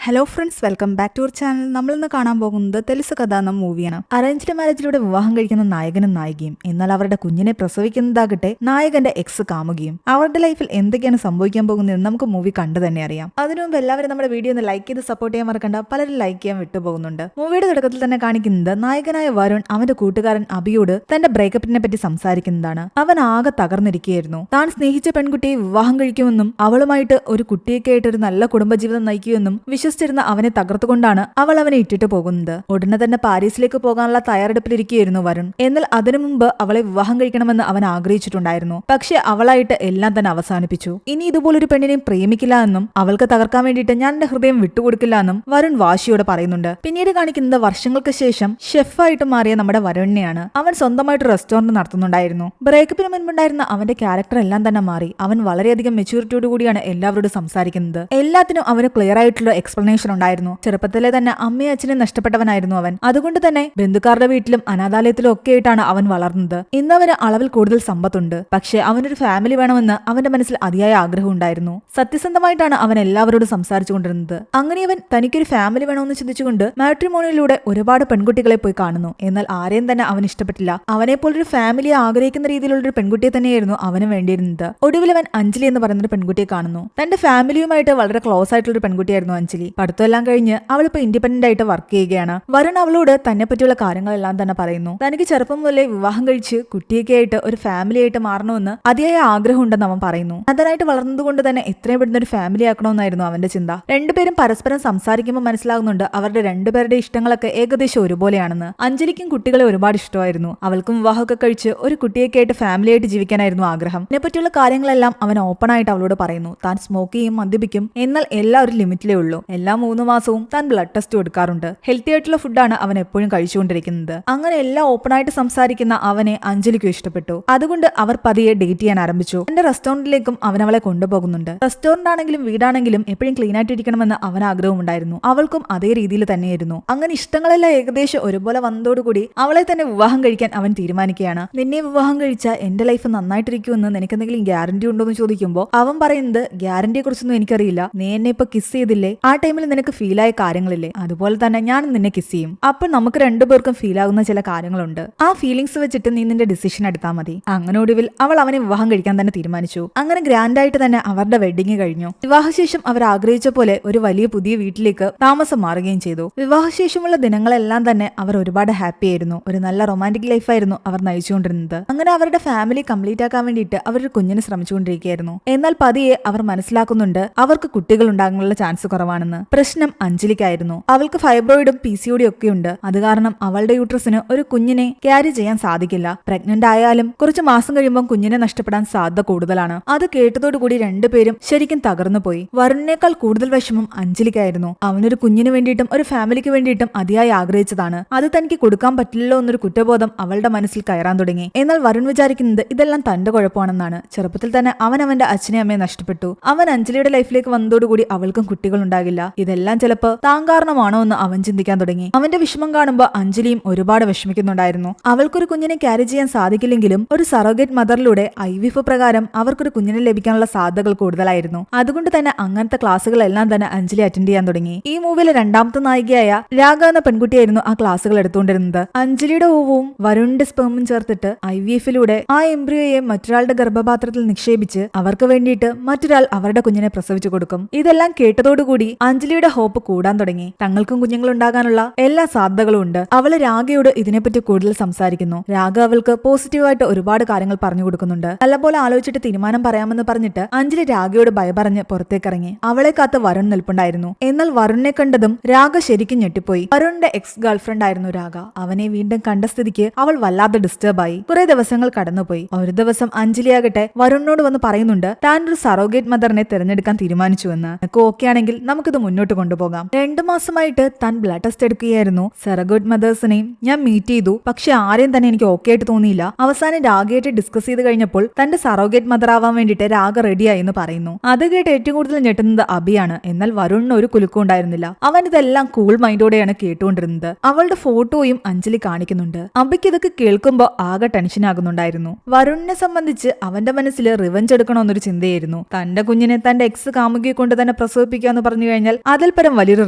Hello friends, welcome back to our channel. നമ്മളിന്ന് കാണാൻ പോകുന്നത് തെലുസ് കഥ എന്ന മൂവിയാണ്. അറേഞ്ച്ഡ് മാരേജിലൂടെ വിവാഹം കഴിക്കുന്ന നായകനും നായികയും, എന്നാൽ അവരുടെ കുഞ്ഞിനെ പ്രസവിക്കുന്നതാകട്ടെ നായകന്റെ എക്സ് കാമുകയും. അവരുടെ ലൈഫിൽ എന്തൊക്കെയാണ് സംഭവിക്കാൻ പോകുന്നതെന്ന് നമുക്ക് മൂവി കണ്ടു തന്നെ അറിയാം. അതിനു മുമ്പ് എല്ലാവരും നമ്മുടെ വീഡിയോ ഒന്ന് ലൈക്ക് ചെയ്ത് സപ്പോർട്ട് ചെയ്യാൻ മറക്കണ്ട. പലരും ലൈക്ക് ചെയ്യാൻ വിട്ടുപോകുന്നുണ്ട്. മൂവിയുടെ തുടക്കത്തിൽ തന്നെ കാണിക്കുന്നത് നായകനായ വരുൺ അവന്റെ കൂട്ടുകാരൻ അഭിയോട് തന്റെ ബ്രേക്കപ്പിനെ പറ്റി സംസാരിക്കുന്നതാണ്. അവൻ ആകെ തകർന്നിരിക്കുകയായിരുന്നു. താൻ സ്നേഹിച്ച പെൺകുട്ടിയെ വിവാഹം കഴിക്കുമെന്നും അവളുമായിട്ട് ഒരു കുട്ടിയൊക്കെ ആയിട്ട് ഒരു നല്ല കുടുംബജീവിതം നയിക്കുമെന്നും വിശ്വസിച്ചിരുന്ന അവനെ തകർത്തുകൊണ്ടാണ് അവൾ അവനെ ഇട്ടിട്ട് പോകുന്നത്. ഉടനെ തന്നെ പാരീസിലേക്ക് പോകാനുള്ള തയ്യാറെടുപ്പിലിരിക്കുകയായിരുന്നു വരുൺ. എന്നാൽ അതിനു മുമ്പ് അവളെ വിവാഹം കഴിക്കണമെന്ന് അവൻ ആഗ്രഹിച്ചിട്ടുണ്ടായിരുന്നു. പക്ഷെ അവളായിട്ട് എല്ലാം തന്നെ അവസാനിപ്പിച്ചു. ഇനി ഇതുപോലൊരു പെണ്ണിനെയും പ്രേമിക്കില്ല എന്നും അവൾക്ക് തകർക്കാൻ വേണ്ടിയിട്ട് ഞാൻ എന്റെ ഹൃദയം വിട്ടുകൊടുക്കില്ല എന്നും വരുൺ വാശിയോടെ പറയുന്നുണ്ട്. പിന്നീട് കാണിക്കുന്നത് വർഷങ്ങൾക്ക് ശേഷം ഷെഫായിട്ട് മാറിയ നമ്മുടെ വരുണിനെയാണ്. അവൻ സ്വന്തമായിട്ട് റെസ്റ്റോറന്റ് നടത്തുന്നുണ്ടായിരുന്നു. ബ്രേക്കപ്പിന് മുൻപുണ്ടായിരുന്ന അവന്റെ ക്യാരക്ടർ എല്ലാം തന്നെ മാറി. അവൻ വളരെയധികം മെച്യൂരിറ്റിയോട് കൂടിയാണ് എല്ലാവരോടും സംസാരിക്കുന്നത്. എല്ലാത്തിനും അവന് ക്ലിയർ ആയിട്ടുള്ള എക്സ്പ്ലനേഷൻ ഉണ്ടായിരുന്നു. ചെറുപ്പത്തിലെ തന്നെ അമ്മയും അച്ഛനെ നഷ്ടപ്പെട്ടവനായിരുന്നു അവൻ. അതുകൊണ്ട് തന്നെ ബന്ധുക്കാരുടെ വീട്ടിലും അനാഥാലയത്തിലും ഒക്കെ ആയിട്ടാണ് അവൻ വളർന്നത്. ഇന്നവന് അളവിൽ കൂടുതൽ സമ്പത്തുണ്ട്. പക്ഷെ അവനൊരു ഫാമിലി വേണമെന്ന് അവന്റെ മനസ്സിൽ അതിയായ ആഗ്രഹം ഉണ്ടായിരുന്നു. സത്യസന്ധമായിട്ടാണ് അവൻ എല്ലാവരോടും സംസാരിച്ചുകൊണ്ടിരുന്നത്. അങ്ങനെ അവൻ തനിക്കൊരു ഫാമിലി വേണമെന്ന് ചിന്തിച്ചുകൊണ്ട് മാട്രിമോണിയിലൂടെ ഒരുപാട് പെൺകുട്ടികളെ പോയി കാണുന്നു. എന്നാൽ ആരെയും തന്നെ അവൻ ഇഷ്ടപ്പെട്ടില്ല. അവനെപ്പോലൊരു ഫാമിലിയെ ആഗ്രഹിക്കുന്ന രീതിയിലുള്ള ഒരു പെൺകുട്ടിയെ തന്നെയായിരുന്നു അവന് വേണ്ടിയിരുന്നത്. ഒടുവിൽ അവൻ അഞ്ജലി എന്ന് പറയുന്ന ഒരു പെൺകുട്ടിയെ കാണുന്നു. തന്റെ ഫാമിലിയുമായിട്ട് വളരെ ക്ലോസ് ആയിട്ടുള്ള ഒരു പെൺകുട്ടിയായിരുന്നു അഞ്ജലി. പഠിത്തമെല്ലാം കഴിഞ്ഞ് അവളിപ്പോ ഇൻഡിപെൻഡന്റ് ആയിട്ട് വർക്ക് ചെയ്യുകയാണ്. വരുൺ അവളോട് തന്നെ പറ്റിയുള്ള കാര്യങ്ങളെല്ലാം തന്നെ പറയുന്നു. തനിക്ക് ചെറുപ്പം മുതലേ വിവാഹം കഴിച്ച് കുട്ടിയൊക്കെ ആയിട്ട് ഒരു ഫാമിലി ആയിട്ട് മാറണമെന്ന് അതിയായ ആഗ്രഹം ഉണ്ടെന്ന് അവൻ പറയുന്നു. അതിനായിട്ട് വളർന്നതുകൊണ്ട് തന്നെ എത്രയും പെട്ടെന്ന് ഒരു ഫാമിലി ആക്കണമെന്നായിരുന്നു അവന്റെ ചിന്ത. രണ്ടുപേരും പരസ്പരം സംസാരിക്കുമ്പോൾ മനസ്സിലാകുന്നുണ്ട് അവരുടെ രണ്ടുപേരുടെ ഇഷ്ടങ്ങളൊക്കെ ഏകദേശം ഒരുപോലെയാണെന്ന്. അഞ്ജലിക്കും കുട്ടികളെ ഒരുപാട് ഇഷ്ടമായിരുന്നു. അവൾക്കും വിവാഹമൊക്കെ കഴിച്ച് ഒരു കുട്ടിയൊക്കെ ആയിട്ട് ഫാമിലി ആയിട്ട് ജീവിക്കാനായിരുന്നു ആഗ്രഹം. ഇതിനെപ്പറ്റിയുള്ള കാര്യങ്ങളെല്ലാം അവൻ ഓപ്പൺ ആയിട്ട് അവളോട് പറയുന്നു. താൻ സ്മോക്ക് ചെയ്യും, മദ്യപിക്കും, എന്നാൽ എല്ലാം ഒരു ലിമിറ്റിലേ ഉള്ളൂ. എല്ലാ 3 മാസവും താൻ ബ്ലഡ് ടെസ്റ്റ് കൊടുക്കാറുണ്ട്. ഹെൽത്തി ആയിട്ടുള്ള ഫുഡാണ് അവൻ എപ്പോഴും കഴിച്ചുകൊണ്ടിരിക്കുന്നത്. അങ്ങനെ എല്ലാം ഓപ്പൺ ആയിട്ട് സംസാരിക്കുന്ന അവനെ അഞ്ജലിക്കും ഇഷ്ടപ്പെട്ടു. അതുകൊണ്ട് അവർ പതിയെ ഡേറ്റ് ചെയ്യാൻ ആരംഭിച്ചു. എന്റെ റെസ്റ്റോറന്റിലേക്കും അവൻ അവളെ കൊണ്ടുപോകുന്നുണ്ട്. റെസ്റ്റോറന്റ് ആണെങ്കിലും വീടാണെങ്കിലും എപ്പോഴും ക്ലീൻ ആയിട്ട് ഇരിക്കണമെന്ന് അവൻ ആഗ്രഹമുണ്ടായിരുന്നു. അവൾക്കും അതേ രീതിയിൽ തന്നെയായിരുന്നു. അങ്ങനെ ഇഷ്ടങ്ങളെല്ലാം ഏകദേശം ഒരുപോലെ വന്നതോടുകൂടി അവളെ തന്നെ വിവാഹം കഴിക്കാൻ അവൻ തീരുമാനിക്കുകയാണ്. നിന്നെ വിവാഹം കഴിച്ചാൽ എന്റെ ലൈഫ് നന്നായിട്ടിരിക്കുമെന്ന് നിനക്ക് എന്തെങ്കിലും ഗ്യാരണ്ടി ഉണ്ടോ എന്ന് ചോദിക്കുമ്പോൾ അവൻ പറയുന്നത് ഗ്യാരണ്ടിയെ കുറിച്ചൊന്നും എനിക്കറിയില്ല. നീ എന്നെ ഇപ്പൊ കിസ് ചെയ്തില്ലേ, ആ ടൈമിൽ നിനക്ക് ഫീലായ കാര്യങ്ങളില്ലേ, അതുപോലെ തന്നെ ഞാൻ നിന്നെ കിസ് ചെയ്യും. അപ്പോൾ നമുക്ക് രണ്ടുപേർക്കും ഫീൽ ആകുന്ന ചില കാര്യങ്ങളുണ്ട്. ആ ഫീലിംഗ്സ് വെച്ചിട്ട് നീ നിന്റെ ഡിസിഷൻ എടുത്താൽ മതി. അങ്ങനെ ഒടുവിൽ അവൾ അവനെ വിവാഹം കഴിക്കാൻ തന്നെ തീരുമാനിച്ചു. അങ്ങനെ ഗ്രാൻഡ് ആയിട്ട് തന്നെ അവരുടെ വെഡിങ് കഴിഞ്ഞു. വിവാഹശേഷം അവർ ആഗ്രഹിച്ച പോലെ ഒരു വലിയ പുതിയ വീട്ടിലേക്ക് താമസം മാറുകയും ചെയ്തു. വിവാഹശേഷമുള്ള ദിനങ്ങളെല്ലാം തന്നെ അവർ ഒരുപാട് ഹാപ്പി ആയിരുന്നു. ഒരു നല്ല റൊമാൻറ്റിക് ലൈഫായിരുന്നു അവർ നയിച്ചുകൊണ്ടിരുന്നത്. അങ്ങനെ അവരുടെ ഫാമിലി കംപ്ലീറ്റ് ആക്കാൻ വേണ്ടിയിട്ട് അവരൊരു കുഞ്ഞിനെ ശ്രമിച്ചുകൊണ്ടിരിക്കുകയായിരുന്നു. എന്നാൽ പതിയെ അവർ മനസ്സിലാക്കുന്നുണ്ട് അവർക്ക് കുട്ടികൾ ഉണ്ടാകാനുള്ള ചാൻസ് കുറവാണെന്ന്. പ്രശ്നം അഞ്ജലിക്കായിരുന്നു. അവൾക്ക് ഫൈബ്രോയിഡും PCOD ഒക്കെ ഉണ്ട്. അത് കാരണം അവളുടെ യൂട്രസിന് ഒരു കുഞ്ഞിനെ ക്യാരി ചെയ്യാൻ സാധിക്കില്ല. പ്രഗ്നന്റ് ആയാലും കുറച്ച് മാസം കഴിയുമ്പോൾ കുഞ്ഞിനെ നഷ്ടപ്പെടാൻ സാധ്യത കൂടുതലാണ്. അത് കേട്ടതോടുകൂടി രണ്ടുപേരും ശരിക്കും തകർന്നുപോയി. വരുണിനേക്കാൾ കൂടുതൽ വിഷമം അഞ്ജലിക്കായിരുന്നു. അവനൊരു കുഞ്ഞിന് വേണ്ടിയിട്ടും ഒരു ഫാമിലിക്ക് വേണ്ടിയിട്ടും അതിയായി ആഗ്രഹിച്ചതാണ്. അത് തനിക്ക് കൊടുക്കാൻ പറ്റില്ലല്ലോ എന്നൊരു കുറ്റബോധം അവളുടെ മനസ്സിൽ കയറാൻ തുടങ്ങി. എന്നാൽ വരുൺ വിചാരിക്കുന്നത് ഇതെല്ലാം തന്റെ കുഴപ്പമാണെന്നാണ്. ചെറുപ്പത്തിൽ തന്നെ അവൻ അവന്റെ അച്ഛനെ അമ്മയെ നഷ്ടപ്പെട്ടു. അവൻ അഞ്ജലിയുടെ ലൈഫിലേക്ക് വന്നതോടുകൂടി അവൾക്കും കുട്ടികൾ ഉണ്ടാകില്ല. ഇതെല്ലാം ചിലപ്പോൾ താൻ കാരണമാണോ എന്ന് അവൻ ചിന്തിക്കാൻ തുടങ്ങി. അവന്റെ വിഷമം കാണുമ്പോൾ അഞ്ജലിയും ഒരുപാട് വിഷമിക്കുന്നുണ്ടായിരുന്നു. അവൾക്കൊരു കുഞ്ഞിനെ ക്യാരി ചെയ്യാൻ സാധിക്കില്ലെങ്കിലും ഒരു സറോഗേറ്റ് മദറിലൂടെ IVF പ്രകാരം അവർക്കൊരു കുഞ്ഞിനെ ലഭിക്കാനുള്ള സാധ്യതകൾ കൂടുതലായിരുന്നു. അതുകൊണ്ട് തന്നെ അങ്ങനത്തെ ക്ലാസ്സുകളെല്ലാം തന്നെ അഞ്ജലി അറ്റൻഡ് ചെയ്യാൻ തുടങ്ങി. ഈ മൂവിയിലെ രണ്ടാമത്തെ നായികയായ രാഗ എന്ന പെൺകുട്ടിയായിരുന്നു ആ ക്ലാസ്സുകൾ എടുത്തുകൊണ്ടിരുന്നത്. അഞ്ജലിയുടെ ഓവവും വരുണിന്റെ സ്പെർമും ചേർത്തിട്ട് IVF-ലൂടെ ആ എംബ്രിയോയെ മറ്റൊരാളുടെ ഗർഭപാത്രത്തിൽ നിക്ഷേപിച്ച് അവർക്ക് വേണ്ടിയിട്ട് മറ്റൊരാൾ അവരുടെ കുഞ്ഞിനെ പ്രസവിച്ചു കൊടുക്കും. ഇതെല്ലാം കേട്ടതോടുകൂടി അഞ്ജലിയുടെ ഹോപ്പ് കൂടാൻ തുടങ്ങി. തങ്ങൾക്കും കുഞ്ഞുങ്ങൾ ഉണ്ടാകാനുള്ള എല്ലാ സാധ്യതകളും ഉണ്ട്. അവള് രാഗയോട് ഇതിനെപ്പറ്റി കൂടുതൽ സംസാരിക്കുന്നു. രാഗ അവൾക്ക് പോസിറ്റീവായിട്ട് ഒരുപാട് കാര്യങ്ങൾ പറഞ്ഞു കൊടുക്കുന്നുണ്ട്. നല്ലപോലെ ആലോചിച്ചിട്ട് തീരുമാനം പറയാമെന്ന് പറഞ്ഞിട്ട് അഞ്ജലി രാഗയോട് ഭയപറഞ്ഞ് പുറത്തേക്കിറങ്ങി. അവളെ കാത്ത് വരുൺ നിൽപ്പുണ്ടായിരുന്നു. എന്നാൽ വരുണിനെ കണ്ടതും രാഗ ശരിക്കും ഞെട്ടിപ്പോയി. വരുണിന്റെ എക്സ് ഗേൾഫ്രണ്ട് ആയിരുന്നു രാഗ. അവനെ വീണ്ടും കണ്ട സ്ഥിതിക്ക് അവൾ വല്ലാതെ ഡിസ്റ്റർബായി. കുറെ ദിവസങ്ങൾ കടന്നുപോയി. ഒരു ദിവസം അഞ്ജലിയാകട്ടെ വരുണിനോട് വന്ന് പറയുന്നുണ്ട് താൻ ഒരു സറോഗേറ്റ് മദറിനെ തിരഞ്ഞെടുക്കാൻ തീരുമാനിച്ചുവെന്ന്. ഓക്കെ ആണെങ്കിൽ നമുക്കിത് മുന്നോട്ട് കൊണ്ടുപോകാം. 2 മാസമായിട്ട് താൻ ബ്ലഡ് ടെസ്റ്റ് എടുക്കുകയായിരുന്നു. സറോഗേറ്റ് മദേഴ്സിനെയും ഞാൻ മീറ്റ് ചെയ്തു. പക്ഷെ ആരെയും തന്നെ എനിക്ക് ഓക്കെ ആയിട്ട് തോന്നിയില്ല. അവസാനം രാഗയായിട്ട് ഡിസ്കസ് ചെയ്ത് കഴിഞ്ഞപ്പോൾ തന്റെ സറോഗേറ്റ് മദർ ആവാൻ വേണ്ടിയിട്ട് രാഗ റെഡിയായി എന്ന് പറയുന്നു. അത് കേട്ട് ഏറ്റവും കൂടുതൽ ഞെട്ടുന്നത് അഭിയാണ്. എന്നാൽ വരുണിന് ഒരു കുലുക്കം ഉണ്ടായിരുന്നില്ല. അവൻ ഇതെല്ലാം കൂൾ മൈൻഡോടെയാണ് കേട്ടുകൊണ്ടിരുന്നത്. അവളുടെ ഫോട്ടോയും അഞ്ജലി കാണിക്കുന്നുണ്ട്. അഭിക്ക് ഇതൊക്കെ കേൾക്കുമ്പോൾ ആകെ ടെൻഷൻ ആകുന്നുണ്ടായിരുന്നു. വരുണിനെ സംബന്ധിച്ച് അവന്റെ മനസ്സിൽ റിവഞ്ച് എടുക്കണമെന്നൊരു ചിന്തയായിരുന്നു. തന്റെ കുഞ്ഞിനെ തന്റെ എക്സ് കാമുകിയെ കൊണ്ട് തന്നെ പ്രസവിപ്പിക്കുക എന്ന് പറഞ്ഞു കഴിഞ്ഞാൽ ചെയ്താൽ അതിൽ പരം വലിയൊരു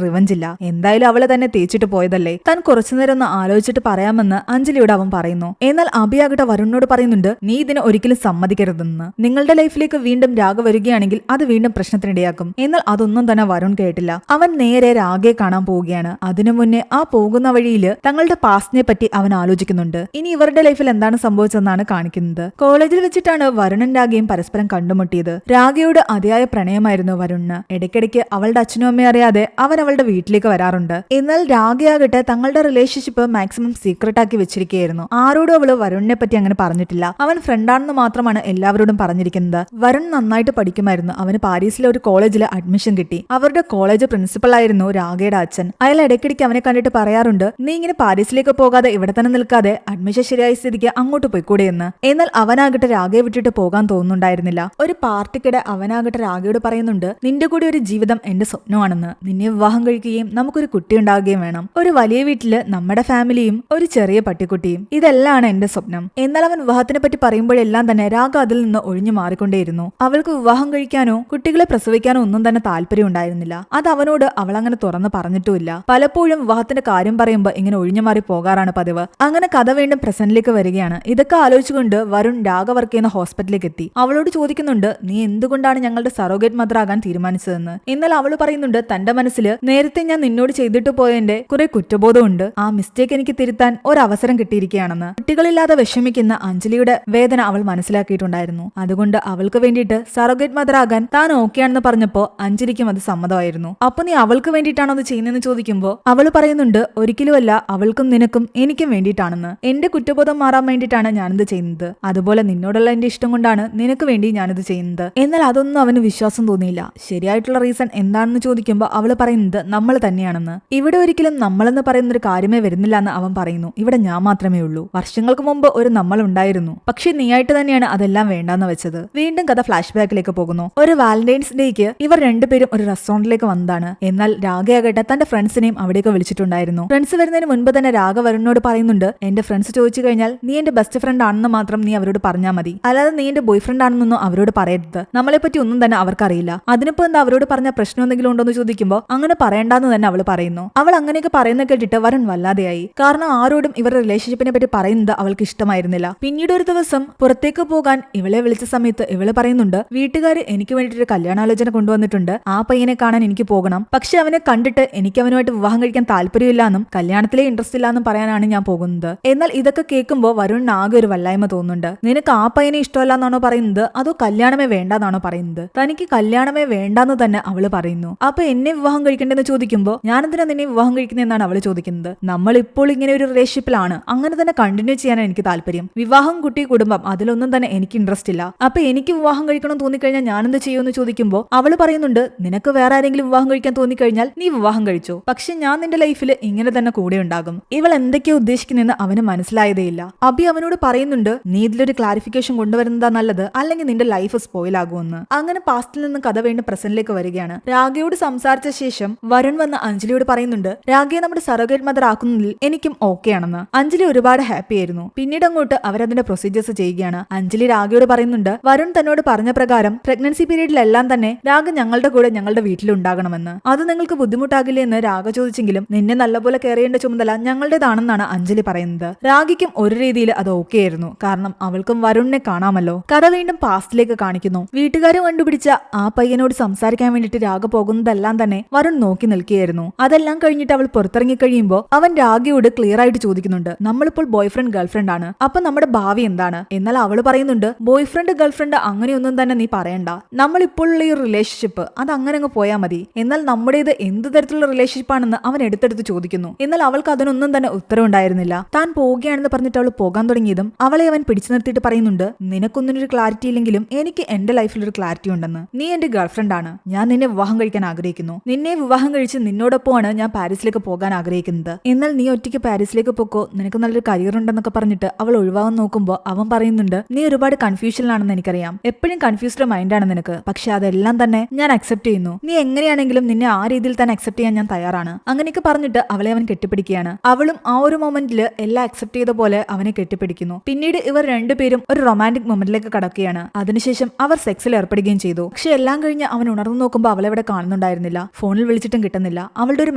റിവഞ്ച് ഇല്ല. എന്തായാലും അവളെ തന്നെ തേച്ചിട്ട് പോയതല്ലേ, താൻ കുറച്ചുനേരം ഒന്ന് ആലോചിച്ചിട്ട് പറയാമെന്ന് അഞ്ജലിയോട് അവൻ പറയുന്നു. എന്നാൽ അഭിയാകട്ടെ വരുണിനോട് പറയുന്നുണ്ട്, നീ ഇതിന് ഒരിക്കലും സമ്മതിക്കരുതെന്ന്. നിങ്ങളുടെ ലൈഫിലേക്ക് വീണ്ടും രാഗ വരികയാണെങ്കിൽ അത് വീണ്ടും പ്രശ്നത്തിനിടയാക്കും. എന്നാൽ അതൊന്നും തന്നെ വരുൺ കേട്ടില്ല. അവൻ നേരെ രാഗയെ കാണാൻ പോവുകയാണ്. അതിനു മുന്നേ ആ പോകുന്ന വഴിയില് തങ്ങളുടെ പാസ്റ്റിനെ പറ്റി അവൻ ആലോചിക്കുന്നുണ്ട്. ഇനി ഇവരുടെ ലൈഫിൽ എന്താണ് സംഭവിച്ചതെന്നാണ് കാണിക്കുന്നത്. കോളേജിൽ വെച്ചിട്ടാണ് വരുണും രാഗയും പരസ്പരം കണ്ടുമുട്ടിയത്. രാഗയോട് അതിയായ പ്രണയമായിരുന്നു വരുണിന്. ഇടയ്ക്കിടയ്ക്ക് അവളുടെ അച്ഛനും അമ്മയും അറിയാതെ അവൻ അവളുടെ വീട്ടിലേക്ക് വരാറുണ്ട്. എന്നാൽ രാഗയാകട്ടെ തങ്ങളുടെ റിലേഷൻഷിപ്പ് മാക്സിമം സീക്രട്ട് ആക്കി വെച്ചിരിക്കുകയായിരുന്നു. ആരോടും അവള് വരുണിനെ പറ്റി അങ്ങനെ പറഞ്ഞിട്ടില്ല. അവൻ ഫ്രണ്ടാണെന്ന് മാത്രമാണ് എല്ലാവരോടും പറഞ്ഞിരിക്കുന്നത്. വരുൺ നന്നായിട്ട് പഠിക്കുമായിരുന്നു. അവന് പാരീസിലെ ഒരു കോളേജിൽ അഡ്മിഷൻ കിട്ടി. അവരുടെ കോളേജ് പ്രിൻസിപ്പൽ ആയിരുന്നു രാഗയുടെ അച്ഛൻ. അയാൾ ഇടയ്ക്കിടയ്ക്ക് അവനെ കണ്ടിട്ട് പറയാറുണ്ട്, നീ ഇങ്ങനെ പാരീസിലേക്ക് പോകാതെ ഇവിടെ തന്നെ നിൽക്കാതെ അഡ്മിഷൻ ശരിയായ സ്ഥിതിക്ക് അങ്ങോട്ട് പോയിക്കൂടെ എന്ന്. എന്നാൽ അവനാകട്ടെ രാഗയെ വിട്ടിട്ട് പോകാൻ തോന്നുന്നുണ്ടായിരുന്നില്ല. ഒരു പാർട്ടിക്കിടെ അവനാകട്ടെ രാഗയോട് പറയുന്നുണ്ട്, നിന്റെ കൂടി ഒരു ജീവിതം എന്റെ സ്വപ്നമാണെന്ന്. നിന്നെ വിവാഹം കഴിക്കുകയും നമുക്കൊരു കുട്ടി ഉണ്ടാവുകയും വേണം. ഒരു വലിയ വീട്ടില് നമ്മുടെ ഫാമിലിയും ഒരു ചെറിയ പട്ടിക്കുട്ടിയും, ഇതെല്ലാം എന്റെ സ്വപ്നം. എന്നാൽ അവൻ വിവാഹത്തിനെ പറ്റി പറയുമ്പോഴെല്ലാം തന്നെ രാഗ അതിൽ നിന്ന് ഒഴിഞ്ഞു മാറിക്കൊണ്ടേയിരുന്നു. അവൾക്ക് വിവാഹം കഴിക്കാനോ കുട്ടികളെ പ്രസവിക്കാനോ ഒന്നും തന്നെ താല്പര്യം ഉണ്ടായിരുന്നില്ല. അത് അവനോട് അവൾ അങ്ങനെ തുറന്ന് പറഞ്ഞിട്ടുമില്ല. പലപ്പോഴും വിവാഹത്തിന്റെ കാര്യം പറയുമ്പോൾ ഇങ്ങനെ ഒഴിഞ്ഞു മാറി പോകാറാണ് പതിവ്. അങ്ങനെ കഥ വീണ്ടും പ്രസന്റിലേക്ക് വരികയാണ്. ഇതൊക്കെ ആലോചിച്ചുകൊണ്ട് വരുൺ രാഗ വർക്ക് ചെയ്യുന്ന ഹോസ്പിറ്റലിലേക്ക് എത്തി. അവളോട് ചോദിക്കുന്നുണ്ട്, നീ എന്തുകൊണ്ടാണ് ഞങ്ങളുടെ സറോഗേറ്റ് മദർ ആകാൻ തീരുമാനിച്ചതെന്ന്. എന്നാൽ അവൾ പറയുന്നുണ്ട്, തന്റെ മനസ്സിൽ നേരത്തെ ഞാൻ നിന്നോട് ചെയ്തിട്ട് പോയതിന്റെ കുറെ കുറ്റബോധമുണ്ട്. ആ മിസ്റ്റേക്ക് എനിക്ക് തിരുത്താൻ ഒരവസരം കിട്ടിയിരിക്കുകയാണെന്ന്. കുട്ടികളില്ലാതെ വിഷമിക്കുന്ന അഞ്ജലിയുടെ വേദന അവൾ മനസ്സിലാക്കിയിട്ടുണ്ടായിരുന്നു. അതുകൊണ്ട് അവൾക്ക് വേണ്ടിയിട്ട് സറോഗേറ്റ് മദർ ആകാൻ താൻ ഓക്കെയാണെന്ന് പറഞ്ഞപ്പോ അഞ്ജലിക്കും അത് സമ്മതമായിരുന്നു. അപ്പൊ നീ അവൾക്ക് വേണ്ടിയിട്ടാണോ അത് ചെയ്യുന്നതെന്ന് ചോദിക്കുമ്പോൾ അവൾ പറയുന്നുണ്ട്, ഒരിക്കലുമല്ല, അവൾക്കും നിനക്കും എനിക്കും വേണ്ടിയിട്ടാണെന്ന്. എന്റെ കുറ്റബോധം മാറാൻ വേണ്ടിയിട്ടാണ് ഞാനിത് ചെയ്യുന്നത്. അതുപോലെ നിന്നോടുള്ള എന്റെ ഇഷ്ടം കൊണ്ടാണ് നിനക്ക് വേണ്ടി ഞാനിത് ചെയ്യുന്നത്. എന്നാൽ അതൊന്നും അവന് വിശ്വാസം തോന്നിയില്ല. ശരിയായിട്ടുള്ള റീസൺ എന്താണെന്ന് ചോദിക്കുമ്പോൾ അവൾ പറയുന്നത് നമ്മൾ തന്നെയാണെന്ന്. ഇവിടെ ഒരിക്കലും നമ്മളെന്ന് പറയുന്ന ഒരു കാര്യമേ വരുന്നില്ല എന്ന് അവൻ പറയുന്നു. ഇവിടെ ഞാൻ മാത്രമേ ഉള്ളൂ. വർഷങ്ങൾക്ക് മുമ്പ് ഒരു നമ്മൾ ഉണ്ടായിരുന്നു, പക്ഷെ നീയായിട്ട് തന്നെയാണ് അതെല്ലാം വേണ്ടാന്ന് വെച്ചത്. വീണ്ടും കഥ ഫ്ലാഷ് ബാക്കിലേക്ക് പോകുന്നു. ഒരു വാലന്റൈൻസ് ഡേക്ക് ഇവർ രണ്ടുപേരും ഒരു റെസ്റ്റോറന്റിലേക്ക് വന്നതാണ്. എന്നാൽ രാഗയാകട്ടെ തന്റെ ഫ്രണ്ട്സിനെയും അവിടേക്ക് വിളിച്ചിട്ടുണ്ടായിരുന്നു. ഫ്രണ്ട്സ് വരുന്നതിന് മുൻപ് തന്നെ രാഗ വരുണിനോട് പറയുന്നുണ്ട്, എന്റെ ഫ്രണ്ട്സ് ചോദിച്ചു കഴിഞ്ഞാൽ നീ എന്റെ ബെസ്റ്റ് ഫ്രണ്ട് ആണെന്ന് മാത്രം നീ അവരോട് പറഞ്ഞാൽ മതി, അല്ലാതെ നീ എന്റെ ബോയ് ഫ്രണ്ട് ആണെന്നൊന്നും അവരോട് പറയരുത്. നമ്മളെ പറ്റി ഒന്നും തന്നെ അവർക്കറിയില്ല. അതിനിപ്പോ എന്താ അവരോട് പറഞ്ഞ പ്രശ്നം എന്തെങ്കിലും ഉണ്ടോ എന്ന് ചോദിക്കുമ്പോൾ അങ്ങനെ പറയണ്ടെന്ന് തന്നെ അവൾ പറയുന്നു. അവൾ അങ്ങനെയൊക്കെ പറയുന്ന കേട്ടിട്ട് വരുൺ വല്ലാതെയായി. കാരണം ആരോടും ഇവരുടെ റിലേഷൻഷിപ്പിനെ പറ്റി പറയുന്നത് അവൾക്ക് ഇഷ്ടമായിരുന്നില്ല. പിന്നീട് ഒരു ദിവസം പുറത്തേക്ക് പോകാൻ ഇവളെ വിളിച്ച സമയത്ത് ഇവള് പറയുന്നുണ്ട്, വീട്ടുകാർ എനിക്ക് വേണ്ടിയിട്ട് കല്യാണാലോചന കൊണ്ടുവന്നിട്ടുണ്ട്. ആ പയ്യനെ കാണാൻ എനിക്ക് പോകണം. പക്ഷെ അവനെ കണ്ടിട്ട് എനിക്ക് അവനുമായിട്ട് വിവാഹം കഴിക്കാൻ താല്പര്യമില്ലാന്നും കല്യാണത്തിലെ ഇൻട്രസ്റ്റ് ഇല്ലാന്നും പറയാനാണ് ഞാൻ പോകുന്നത്. എന്നാൽ ഇതൊക്കെ കേൾക്കുമ്പോൾ വരുണിന് ആകെ ഒരു വല്ലായ്മ തോന്നുന്നുണ്ട്. നിനക്ക് ആ പയ്യനെ ഇഷ്ടമല്ല എന്നാണോ പറയുന്നത്, അതോ കല്യാണമേ വേണ്ടാന്നാണോ പറയുന്നത്? തനിക്ക് കല്യാണമേ വേണ്ടാന്ന് തന്നെ അവള് പറയുന്നു. അപ്പൊ എന്നെ വിവാഹം കഴിക്കേണ്ടെന്ന് ചോദിക്കുമ്പോൾ ഞാനെന്തിനാ നിന്നെ വിവാഹം കഴിക്കുന്നതെന്നാണ് അവള് ചോദിക്കുന്നത്. നമ്മൾ ഇപ്പോൾ ഇങ്ങനെ ഒരു റിലേഷൻഷിപ്പിലാണ്, അങ്ങനെ തന്നെ കണ്ടിന്യൂ ചെയ്യാനാണ് എനിക്ക് താല്പര്യം. വിവാഹം, കുട്ടി, കുടുംബം അതിലൊന്നും തന്നെ എനിക്ക് ഇൻട്രസ്റ്റ് ഇല്ല. അപ്പൊ എനിക്ക് വിവാഹം കഴിക്കണം തോന്നിക്കഴിഞ്ഞാൽ ഞാനെന്ത് ചെയ്യുമെന്ന് ചോദിക്കുമ്പോൾ അവള് പറയുന്നുണ്ട്, നിനക്ക് വേറെ ആരെങ്കിലും വിവാഹം കഴിക്കാൻ തോന്നിക്കഴിഞ്ഞാൽ നീ വിവാഹം കഴിച്ചോ, പക്ഷെ ഞാൻ നിന്റെ ലൈഫിൽ ഇങ്ങനെ തന്നെ കൂടെ ഉണ്ടാകും. ഇവൾ എന്തൊക്കെയോ ഉദ്ദേശിക്കുന്നെന്ന് അവന് മനസ്സിലായതേയില്ല. അബി അവനോട് പറയുന്നുണ്ട്, നീ ഇതിലൊരു ക്ലാരിഫിക്കേഷൻ കൊണ്ടുവരുന്നതാ നല്ലത്, അല്ലെങ്കിൽ നിന്റെ ലൈഫ് സ്പോയിൽ ആകുമെന്ന്. അങ്ങനെ പാസ്റ്റിൽ നിന്ന് കഥ വീണ്ടും പ്രസന്റിലേക്ക് വരികയാണ്. രാഗയോട് സംസാരിച്ച ശേഷം വരുൺ വന്ന് അഞ്ജലിയോട് പറയുന്നുണ്ട്, രാഗയെ നമ്മുടെ സറോഗേറ്റ് മദർ ആക്കുന്നതിൽ എനിക്കും ഓക്കെ ആണെന്ന്. അഞ്ജലി ഒരുപാട് ഹാപ്പി ആയിരുന്നു. പിന്നീട് അങ്ങോട്ട് അവരതിന്റെ പ്രൊസീജിയേഴ്സ് ചെയ്യുകയാണ്. അഞ്ജലി രാഗയോട് പറയുന്നുണ്ട്, വരുൺ തന്നോട് പറഞ്ഞ പ്രകാരം പ്രഗ്നൻസി പീരീഡിലെല്ലാം തന്നെ രാഗ ഞങ്ങളുടെ കൂടെ ഞങ്ങളുടെ വീട്ടിലുണ്ടാകണമെന്ന്. അത് നിങ്ങൾക്ക് ബുദ്ധിമുട്ടാകില്ലേ എന്ന് രാഗ ചോദിച്ചെങ്കിലും നിന്നെ നല്ലപോലെ കെയർ ചെയ്യേണ്ട ചുമതല ഞങ്ങളുടേതാണെന്നാണ് അഞ്ജലി പറയുന്നത്. രാഗയ്ക്കും ഒരു രീതിയിൽ അത് ഓക്കെ ആയിരുന്നു. കാരണം അവൾക്കും വരുണിനെ കാണാമല്ലോ. കഥ വീണ്ടും പാസ്റ്റിലേക്ക് കാണിക്കുന്നു. വീട്ടുകാരും കണ്ടുപിടിച്ച ആ പയ്യനോട് സംസാരിക്കാൻ വേണ്ടിട്ട് രാഗ പോകുന്നതെല്ലാം തന്നെ വരുൺ നോക്കി നിൽക്കുകയായിരുന്നു. അതെല്ലാം കഴിഞ്ഞിട്ട് അവൾ പുറത്തിറങ്ങി കഴിയുമ്പോൾ അവൻ രാഗയോട് ക്ലിയർ ആയിട്ട് ചോദിക്കുന്നുണ്ട്, നമ്മളിപ്പോൾ ബോയ് ഫ്രണ്ട് ഗേൾഫ്രണ്ട് ആണ്, അപ്പൊ നമ്മുടെ ഭാവി എന്താണ്? എന്നാൽ അവള് പറയുന്നുണ്ട്, ബോയ് ഫ്രണ്ട് ഗേൾഫ്രണ്ട് അങ്ങനെയൊന്നും തന്നെ നീ പറയണ്ട. നമ്മളിപ്പോഴുള്ള ഈ റിലേഷൻഷിപ്പ് അത് അങ്ങനെ അങ്ങ് പോയാൽ മതി. എന്നാൽ നമ്മുടേത് എന്ത് തരത്തിലുള്ള റിലേഷൻഷിപ്പ് ആണെന്ന് അവൻ എടുത്തെടുത്ത് ചോദിക്കുന്നു. എന്നാൽ അവൾക്ക് അതിനൊന്നും തന്നെ ഉത്തരവുണ്ടായിരുന്നില്ല. താൻ പോവുകയാണെന്ന് പറഞ്ഞിട്ട് അവൾ പോകാൻ തുടങ്ങിയതും അവളെ അവൻ പിടിച്ചു നിർത്തിയിട്ട് പറയുന്നുണ്ട്, നിനക്കൊന്നിനൊരു ക്ലാരിറ്റി ഇല്ലെങ്കിലും എനിക്ക് എന്റെ ലൈഫിൽ ഒരു ക്ലാരിറ്റി ഉണ്ടെന്ന്. നീ എന്റെ ഗേൾഫ്രണ്ട് ആണ്. ഞാൻ നിന്നെ വിവാഹം കഴിക്കാൻ ആഗ്രഹിക്കുന്നു. നിന്നെ വിവാഹം കഴിച്ച് നിന്നോടൊപ്പമാണ് ഞാൻ പാരീസിലേക്ക് പോകാൻ ആഗ്രഹിക്കുന്നത്. എന്നാൽ നീ ഒറ്റയ്ക്ക് പാരീസിലേക്ക് പോക്കോ, നിനക്ക് നല്ലൊരു കരിയർ ഉണ്ടെന്നൊക്കെ പറഞ്ഞിട്ട് അവൾ ഒഴിവാകാൻ നോക്കുമ്പോൾ അവൻ പറയുന്നുണ്ട്, നീ ഒരുപാട് കൺഫ്യൂഷനിലാണെന്ന് എനിക്കറിയാം. എപ്പോഴും കൺഫ്യൂസ്ഡ് മൈൻഡാണ് നിനക്ക്. പക്ഷെ അതെല്ലാം തന്നെ ഞാൻ അക്സെപ്റ്റ് ചെയ്യുന്നു. നീ എങ്ങനെയാണെങ്കിലും നിന്നെ ആ രീതിയിൽ തന്നെ അക്സെപ്റ്റ് ചെയ്യാൻ ഞാൻ തയ്യാറാണ്. അങ്ങനെയൊക്കെ പറഞ്ഞിട്ട് അവളെ അവൻ കെട്ടിപ്പിടിക്കുകയാണ്. അവളും ആ ഒരു മൊമെന്റിൽ എല്ലാം അക്സെപ്റ്റ് ചെയ്ത പോലെ അവനെ കെട്ടിപ്പിടിക്കുന്നു. പിന്നീട് ഇവർ രണ്ടുപേരും ഒരു റൊമാൻറ്റിക് മൊമെന്റിലേക്ക് കടക്കുകയാണ്. അതിനുശേഷം അവർ സെക്സിൽ ഏർപ്പെടുകയും ചെയ്തു. പക്ഷെ എല്ലാം കഴിഞ്ഞ് അവൻ ഉണർന്നു നോക്കുമ്പോൾ അവളെവിടെ കാണുന്നുണ്ടായിരുന്നു. കിട്ടുന്നുണ്ടായിരുന്നില്ല. ഫോണിൽ വിളിച്ചിട്ടും കിട്ടുന്നില്ല. അവളുടെ ഒരു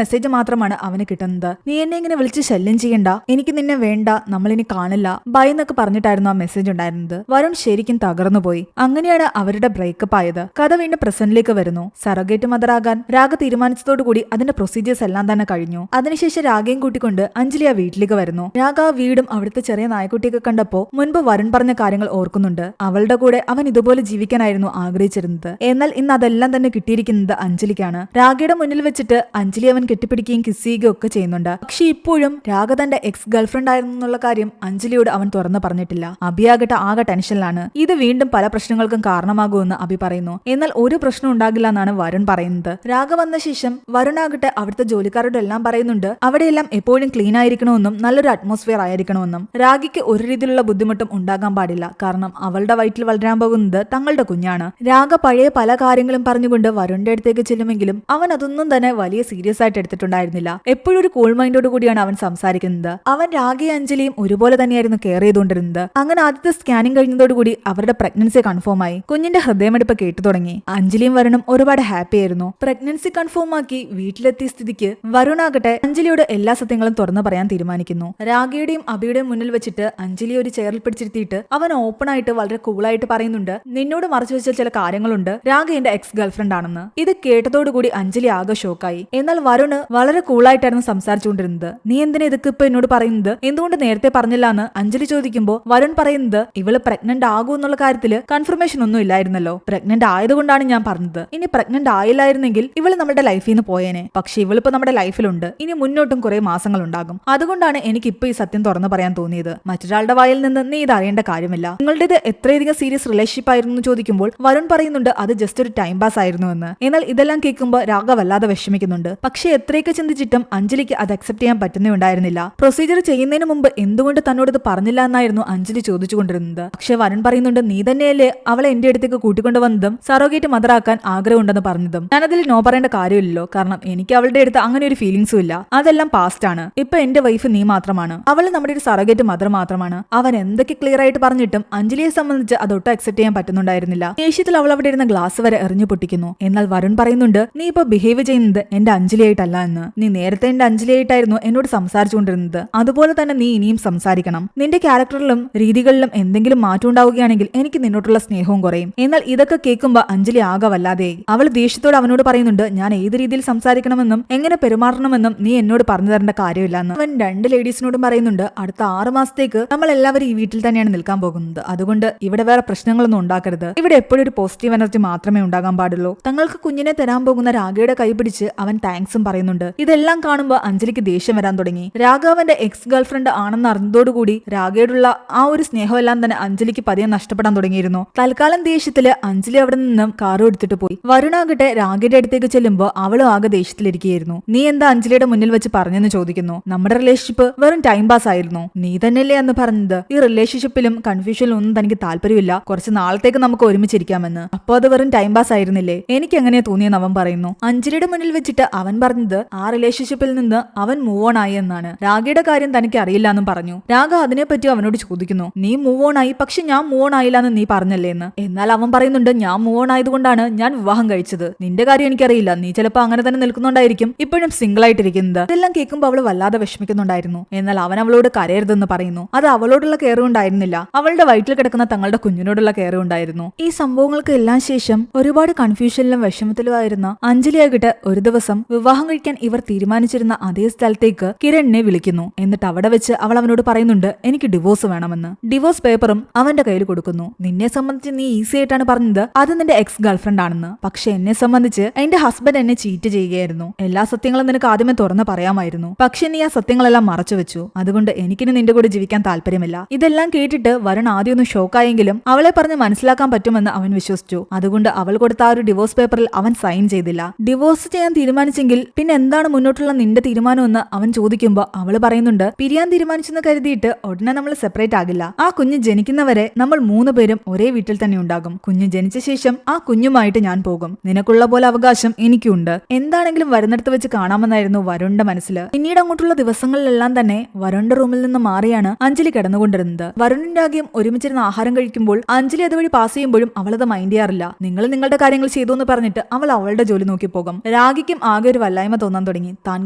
മെസ്സേജ് മാത്രമാണ് അവന് കിട്ടുന്നത്. നീ എന്നെ ഇങ്ങനെ വിളിച്ച് ശല്യം ചെയ്യണ്ട, എനിക്ക് നിന്നെ വേണ്ട, നമ്മളിനി കാണില്ല, ബൈ എന്നൊക്കെ പറഞ്ഞിട്ടായിരുന്നു ആ മെസ്സേജ് ഉണ്ടായിരുന്നത്. വരുൺ ശരിക്കും തകർന്നുപോയി. അങ്ങനെയാണ് അവരുടെ ബ്രേക്കപ്പ് ആയത്. കഥ വീണ്ടും പ്രസന്റിലേക്ക് വരുന്നു. സറോഗേറ്റ് മദർ ആകാൻ രാഗ തീരുമാനിച്ചതോടുകൂടി അതിന്റെ പ്രൊസീജിയേഴ്സ് എല്ലാം തന്നെ കഴിഞ്ഞു. അതിനുശേഷം രാഗയും കൂട്ടിക്കൊണ്ട് അഞ്ജലി ആ വീട്ടിലേക്ക് വരുന്നു. രാഗ ആ വീടും അവിടുത്തെ ചെറിയ നായ്ക്കുട്ടിയൊക്കെ കണ്ടപ്പോ മുൻപ് വരുൺ പറഞ്ഞ കാര്യങ്ങൾ ഓർക്കുന്നുണ്ട്. അവളുടെ കൂടെ അവൻ ഇതുപോലെ ജീവിക്കാനായിരുന്നു ആഗ്രഹിച്ചിരുന്നത്. എന്നാൽ ഇന്ന് അതെല്ലാം തന്നെ കിട്ടിയിരിക്കുന്നത് അഞ്ജലിക്കാണ്. രാഗയുടെ മുന്നിൽ വെച്ചിട്ട് അഞ്ജലി അവൻ കെട്ടിപ്പിടിക്കുകയും കിസ് ചെയ്യുകയും ഒക്കെ ചെയ്യുന്നുണ്ട്. പക്ഷെ ഇപ്പോഴും രാഗ തന്റെ എക്സ് ഗേൾഫ്രണ്ട് ആയിരുന്നു എന്നുള്ള കാര്യം അഞ്ജലിയോട് അവൻ തുറന്നു പറഞ്ഞിട്ടില്ല. അഭിയാകട്ടെ ആകെ ടെൻഷനിലാണ്. ഇത് വീണ്ടും പല പ്രശ്നങ്ങൾക്കും കാരണമാകുമെന്ന് അഭി പറയുന്നു. എന്നാൽ ഒരു പ്രശ്നം ഉണ്ടാകില്ല എന്നാണ് വരുൺ പറയുന്നത്. രാഗ വന്ന ശേഷം വരുണാകട്ടെ അവിടുത്തെ ജോലിക്കാരോട് എല്ലാം പറയുന്നുണ്ട് അവിടെയെല്ലാം എപ്പോഴും ക്ലീൻ ആയിരിക്കണമെന്നും നല്ലൊരു അറ്റ്മോസ്ഫിയർ ആയിരിക്കണമെന്നും. രാഗയ്ക്ക് ഒരു രീതിയിലുള്ള ബുദ്ധിമുട്ടും ഉണ്ടാകാൻ പാടില്ല. കാരണം അവളുടെ വയറ്റിൽ വളരാൻ പോകുന്നത് തങ്ങളുടെ കുഞ്ഞാണ്. രാഗ പഴയ പല കാര്യങ്ങളും പറഞ്ഞുകൊണ്ട് വരുണിന്റെ അടുത്തേക്ക് ചെല്ലുമെങ്കിലും അവൻ അതൊന്നും തന്നെ വലിയ സീരിയസ് ആയിട്ട് എടുത്തിട്ടുണ്ടായിരുന്നില്ല. എപ്പോഴും ഒരു കൂൾ മൈൻഡോട് കൂടിയാണ് അവൻ സംസാരിക്കുന്നത്. അവൻ രാഗയും അഞ്ജലിയും ഒരുപോലെ തന്നെയായിരുന്നു കെയർ ചെയ്തുകൊണ്ടിരുന്നത്. അങ്ങനെ ആദ്യത്തെ സ്കാനിംഗ് കഴിഞ്ഞതോടുകൂടി അവരുടെ പ്രഗ്നൻസി കൺഫേം ആയി. കുഞ്ഞിന്റെ ഹൃദയമെടുപ്പ് കേട്ടു തുടങ്ങി. അഞ്ജലിയും വരുണും ഒരുപാട് ഹാപ്പി ആയിരുന്നു. പ്രഗ്നൻസി കൺഫേം ആക്കി വീട്ടിലെത്തിയ സ്ഥിതിക്ക് വരുണാകട്ടെ അഞ്ജലിയോട് എല്ലാ സത്യങ്ങളും തുറന്നു പറയാൻ തീരുമാനിക്കുന്നു. രാഗയുടെയും അഭിയുടെയും മുന്നിൽ വെച്ചിട്ട് അഞ്ജലി ഒരു ചെയറിൽ പിടിച്ചിരുത്തിയിട്ട് അവൻ ഓപ്പൺ ആയിട്ട് വളരെ കൂളായിട്ട് പറയുന്നുണ്ട് നിന്നോട് മറച്ചു വെച്ച ചില കാര്യങ്ങളുണ്ട്, രാഗ എന്റെ എക്സ് ഗേൾഫ്രണ്ട് ആണെന്ന്. ഇത് കേട്ടതോടുകൂടി അഞ്ജലി ആകെ ഷോക്കായി. എന്നാൽ വരുണ് വളരെ കൂളായിട്ടായിരുന്നു സംസാരിച്ചുകൊണ്ടിരുന്നത്. നീ എന്തിനാ ഇതൊക്കെ ഇപ്പൊ എന്നോട് പറയുന്നത്, എന്തുകൊണ്ട് നേരത്തെ പറഞ്ഞില്ല എന്ന് അഞ്ജലി ചോദിക്കുമ്പോൾ വരുൺ പറയുന്നത് ഇവള് പ്രഗ്നന്റ് ആകൂ എന്നുള്ള കാര്യത്തില് കൺഫർമേഷൻ ഒന്നും ഇല്ലായിരുന്നല്ലോ. പ്രഗ്നന്റ് ആയതുകൊണ്ടാണ് ഞാൻ പറഞ്ഞത്. ഇനി പ്രഗ്നന്റ് ആയില്ലായിരുന്നെങ്കിൽ ഇവള് നമ്മുടെ ലൈഫിൽ നിന്ന് പോയേനെ. പക്ഷെ ഇവളിപ്പോ നമ്മുടെ ലൈഫിലുണ്ട്. ഇനി മുന്നോട്ടും കുറെ മാസങ്ങൾ ഉണ്ടാകും. അതുകൊണ്ടാണ് എനിക്ക് ഇപ്പൊ ഈ സത്യം തുറന്നു പറയാൻ തോന്നിയത്. മറ്റൊരാളുടെ വായിൽ നിന്ന് നീ ഇത് അറിയേണ്ട കാര്യമില്ല. നിങ്ങളുടേത് എത്രയധികം സീരിയസ് റിലേഷൻഷിപ്പ് ആയിരുന്നു എന്ന് ചോദിക്കുമ്പോൾ വരുൺ പറയുന്നുണ്ട് അത് ജസ്റ്റ് ഒരു ടൈം പാസ് ആയിരുന്നു എന്ന്. എന്നാൽ ഇതെല്ലാം കേൾക്കുമ്പോൾ രാഗ വല്ലാതെ വിഷമിക്കുന്നുണ്ട്. പക്ഷെ എത്രയൊക്കെ ചിന്തിച്ചിട്ടും അഞ്ജലിക്ക് അത് അക്സെപ്റ്റ് ചെയ്യാൻ പറ്റുന്നുണ്ടായിരുന്നില്ല. പ്രൊസീജിയർ ചെയ്യുന്നതിന് മുമ്പ് എന്തുകൊണ്ട് തന്നോട് ഇത് പറഞ്ഞില്ല എന്നായിരുന്നു അഞ്ജലി ചോദിച്ചുകൊണ്ടിരുന്നത്. പക്ഷെ വരുൺ പറയുന്നുണ്ട് നീ തന്നെയല്ലേ അവളെ എന്റെ അടുത്തേക്ക് കൂട്ടിക്കൊണ്ടുവന്നതും സറോഗേറ്റ് മദറാക്കാൻ ആഗ്രഹമുണ്ടെന്ന് പറഞ്ഞതും. ഞാനതിൽ നോ പറയേണ്ട കാര്യമില്ലല്ലോ. കാരണം എനിക്ക് അവളുടെ അടുത്ത് അങ്ങനെ ഒരു ഫീലിംഗ്സും ഇല്ല. അതെല്ലാം പാസ്റ്റ് ആണ്. ഇപ്പൊ എന്റെ വൈഫ് നീ മാത്രമാണ്. അവൾ നമ്മുടെ ഒരു സറോഗേറ്റ് മദർ മാത്രമാണ്. അവൻ എന്തൊക്കെ ക്ലിയർ ആയിട്ട് പറഞ്ഞിട്ടും അഞ്ജലിയെ സംബന്ധിച്ച് അതൊട്ടും അക്സെപ്റ്റ് ചെയ്യാൻ പറ്റുന്നുണ്ടായിരുന്നില്ല. ദേഷ്യത്തിൽ അവൾ അവിടെ ഇരുന്ന ഗ്ലാസ് വരെ എറിഞ്ഞു പൊട്ടിക്കുന്നു. എന്നാൽ വരുൺ പറയുന്നുണ്ട് നീ ഇപ്പൊ ബിഹേവ് ചെയ്യുന്നത് എന്റെ അഞ്ജലിയായിട്ടല്ല എന്ന്. നീ നേരത്തെ എന്റെ അഞ്ജലിയായിട്ടായിരുന്നു എന്നോട് സംസാരിച്ചുകൊണ്ടിരുന്നത്. അതുപോലെ തന്നെ നീ ഇനിയും സംസാരിക്കണം. നിന്റെ ക്യാരക്ടറിലും രീതികളിലും എന്തെങ്കിലും മാറ്റം ഉണ്ടാവുകയാണെങ്കിൽ എനിക്ക് നിന്നോട്ടുള്ള സ്നേഹവും കുറയും. എന്നാൽ ഇതൊക്കെ കേൾക്കുമ്പോ അഞ്ജലി ആകെ വല്ലാതെയായി. അവൾ ദേഷ്യത്തോട് അവനോട് പറയുന്നുണ്ട് ഞാൻ ഏത് രീതിയിൽ സംസാരിക്കണമെന്നും എങ്ങനെ പെരുമാറണമെന്നും നീ എന്നോട് പറഞ്ഞു തരേണ്ട കാര്യമില്ലെന്ന്. അവൻ രണ്ട് ലേഡീസിനോടും പറയുന്നുണ്ട് അടുത്ത 6 മാസത്തേക്ക് നമ്മൾ എല്ലാവരും ഈ വീട്ടിൽ തന്നെയാണ് നിൽക്കാൻ പോകുന്നത്. അതുകൊണ്ട് ഇവിടെ വേറെ പ്രശ്നങ്ങളൊന്നും ഉണ്ടാക്കരുത്. ഇവിടെ എപ്പോഴും ഒരു പോസിറ്റീവ് എനർജി മാത്രമേ ഉണ്ടാകാൻ പാടുള്ളൂ. തങ്ങൾക്ക് കുഞ്ഞിനെ തരാൻ പോകുന്ന രാഗയുടെ കൈ പിടിച്ച് അവൻ താങ്ക്സും പറയുന്നുണ്ട്. ഇതെല്ലാം കാണുമ്പോൾ അഞ്ജലിക്ക് ദേഷ്യം വരാൻ തുടങ്ങി. രാഗ അവന്റെ എക്സ് ഗേൾഫ്രണ്ട് ആണെന്ന് അറിഞ്ഞതോടുകൂടി രാഗയോടുള്ള ആ ഒരു സ്നേഹമെല്ലാം തന്നെ അഞ്ജലിക്ക് പതിയെ നഷ്ടപ്പെടാൻ തുടങ്ങിയിരുന്നു. തൽക്കാലം ദേഷ്യത്തില് അഞ്ജലി അവിടെ നിന്നും കാറും എടുത്തിട്ട് പോയി. വരുണാകട്ടെ രാഗയുടെ അടുത്തേക്ക് ചെല്ലുമ്പോൾ അവളും ആകെ ദേഷ്യത്തിലിരിക്കുകയായിരുന്നു. നീ എന്താ അഞ്ജലിയുടെ മുന്നിൽ വെച്ച് പറഞ്ഞെന്ന് ചോദിക്കുന്നു. നമ്മുടെ റിലേഷൻഷിപ്പ് വെറും ടൈം പാസ് ആയിരുന്നു. നീ തന്നെയല്ലേ എന്ന് പറഞ്ഞത് ഈ റിലേഷൻഷിപ്പിലും കൺഫ്യൂഷനിലും ഒന്നും തനിക്ക് താല്പര്യമില്ല, കുറച്ച് നാളത്തേക്ക് നമുക്ക് ഒരുമിച്ചിരിക്കാമെന്ന്. അപ്പൊ അത് വെറും ടൈം പാസ് ആയിരുന്നില്ലേ, എനിക്ക് എങ്ങനെയാ തോന്നിയെന്ന് അവൻ പറയുന്നു. അഞ്ജലിയുടെ മുന്നിൽ വെച്ചിട്ട് അവൻ പറഞ്ഞത് ആ റിലേഷൻഷിപ്പിൽ നിന്ന് അവൻ മൂവ് ഓൺ ആയി എന്നാണ്. രാഗയുടെ കാര്യം തനിക്ക് അറിയില്ല എന്നും പറഞ്ഞു. രാഗ അതിനെപ്പറ്റി അവനോട് ചോദിക്കുന്നു. നീ മൂവ് ഓൺ ആയി, പക്ഷെ ഞാൻ മൂവ് ഓൺ ആയില്ല എന്ന് നീ പറഞ്ഞല്ലേ എന്ന്. എന്നാൽ അവൻ പറയുന്നുണ്ട് ഞാൻ മൂവ് ഓൺ ആയതുകൊണ്ടാണ് ഞാൻ വിവാഹം കഴിച്ചത്. നിന്റെ കാര്യം എനിക്കറിയില്ല, നീ ചിലപ്പോൾ അങ്ങനെ തന്നെ നിൽക്കുന്നുണ്ടായിരിക്കും, ഇപ്പോഴും സിംഗിൾ ആയിട്ടിരിക്കുന്നത്. ഇതെല്ലാം കേൾക്കുമ്പോൾ അവള് വല്ലാതെ വിഷമിക്കുന്നുണ്ടായിരുന്നു. എന്നാൽ അവൻ അവളോട് കരയരുതെന്ന് പറയുന്നു. അത് അവളോടുള്ള കെയർ ഉണ്ടായിരുന്നില്ല, അവളുടെ വയറ്റിൽ കിടക്കുന്ന തങ്ങളുടെ കുഞ്ഞിനോടുള്ള കെയർ ഉണ്ടായിരുന്നു. ഈ സംഭവങ്ങൾക്ക് എല്ലാം ശേഷം ഒരുപാട് കൺഫ്യൂഷനിലും വിഷമത്തിലുമായിരുന്ന അഞ്ജലിയാകട്ടെ ഒരു ദിവസം വിവാഹം കഴിക്കാൻ ഇവർ തീരുമാനിച്ചിരുന്ന അതേ സ്ഥലത്തേക്ക് കിരണിനെ വിളിക്കുന്നു. എന്നിട്ട് അവിടെ വെച്ച് അവൾ അവനോട് പറയുന്നുണ്ട് എനിക്ക് ഡിവോഴ്സ് വേണമെന്ന്. ഡിവോഴ്സ് പേപ്പറും അവന്റെ കയ്യിൽ കൊടുക്കുന്നു. നിന്നെ സംബന്ധിച്ച് നീ ഈസി ആയിട്ടാണ് പറഞ്ഞത് അത് നിന്റെ എക്സ് ഗേൾഫ്രണ്ട് ആണെന്ന്. പക്ഷെ എന്നെ സംബന്ധിച്ച് എന്റെ ഹസ്ബൻഡ് എന്നെ ചീറ്റ് ചെയ്യുകയായിരുന്നു. എല്ലാ സത്യങ്ങളും നിനക്ക് ആദ്യമേ തുറന്ന് പറയാമായിരുന്നു. പക്ഷെ നീ ആ സത്യങ്ങളെല്ലാം മറച്ചു വെച്ചു. അതുകൊണ്ട് എനിക്കിനി നിന്റെ കൂടെ ജീവിക്കാൻ താല്പര്യമില്ല. ഇതെല്ലാം കേട്ടിട്ട് വരുൺ ആദ്യമൊന്നും ഷോക്കായെങ്കിലും അവളെ പറഞ്ഞ് മനസ്സിലാക്കാൻ പറ്റുമെന്ന് അവൻ വിശ്വസിച്ചു. അതുകൊണ്ട് അവൾ കൊടുത്ത ആ ഒരു ഡിവോഴ്സ് പേപ്പറിൽ അവൻ സൈൻ ചെയ്തില്ല. ഡിവോഴ്സ് ചെയ്യാൻ തീരുമാനിച്ചെങ്കിൽ പിന്നെ എന്താണ് മുന്നോട്ടുള്ള നിന്റെ തീരുമാനമെന്ന് അവൻ ചോദിക്കുമ്പോൾ അവള് പറയുന്നുണ്ട് പിരിയാൻ തീരുമാനിച്ചെന്ന് കരുതിയിട്ട് ഉടനെ നമ്മൾ സെപ്പറേറ്റ് ആകില്ല. ആ കുഞ്ഞ് ജനിക്കുന്നവരെ നമ്മൾ 3 പേരും ഒരേ വീട്ടിൽ തന്നെ ഉണ്ടാകും. കുഞ്ഞ് ജനിച്ച ശേഷം ആ കുഞ്ഞുമായിട്ട് ഞാൻ പോകും. നിനക്കുള്ള പോലെ അവകാശം എനിക്കുണ്ട്. എന്താണെങ്കിലും വരുന്നിടത്ത് വെച്ച് കാണാമെന്നായിരുന്നു വരുണിന്റെ മനസ്സില്. പിന്നീട് അങ്ങോട്ടുള്ള ദിവസങ്ങളിലെല്ലാം തന്നെ വരുണിന്റെ റൂമിൽ നിന്ന് മാറിയാണ് അഞ്ജലി കിടന്നുകൊണ്ടിരുന്നത്. വരുണിന്റെ ആകെയും ഒരുമിച്ചിരുന്ന് ആഹാരം കഴിക്കുമ്പോൾ അഞ്ജലി അതുവഴി പാസ് ചെയ്യുമ്പോഴും അവളത് മൈൻഡ് ചെയ്യാറില്ല. നിങ്ങൾ നിങ്ങളുടെ കാര്യങ്ങൾ ചെയ്തു എന്ന് പറഞ്ഞിട്ട് അവൾ അവളുടെ ജോലി നോക്കി പോകും. രാഗിക്കും ആകെ ഒരു വല്ലായ്മ തോന്നാൻ തുടങ്ങി. താൻ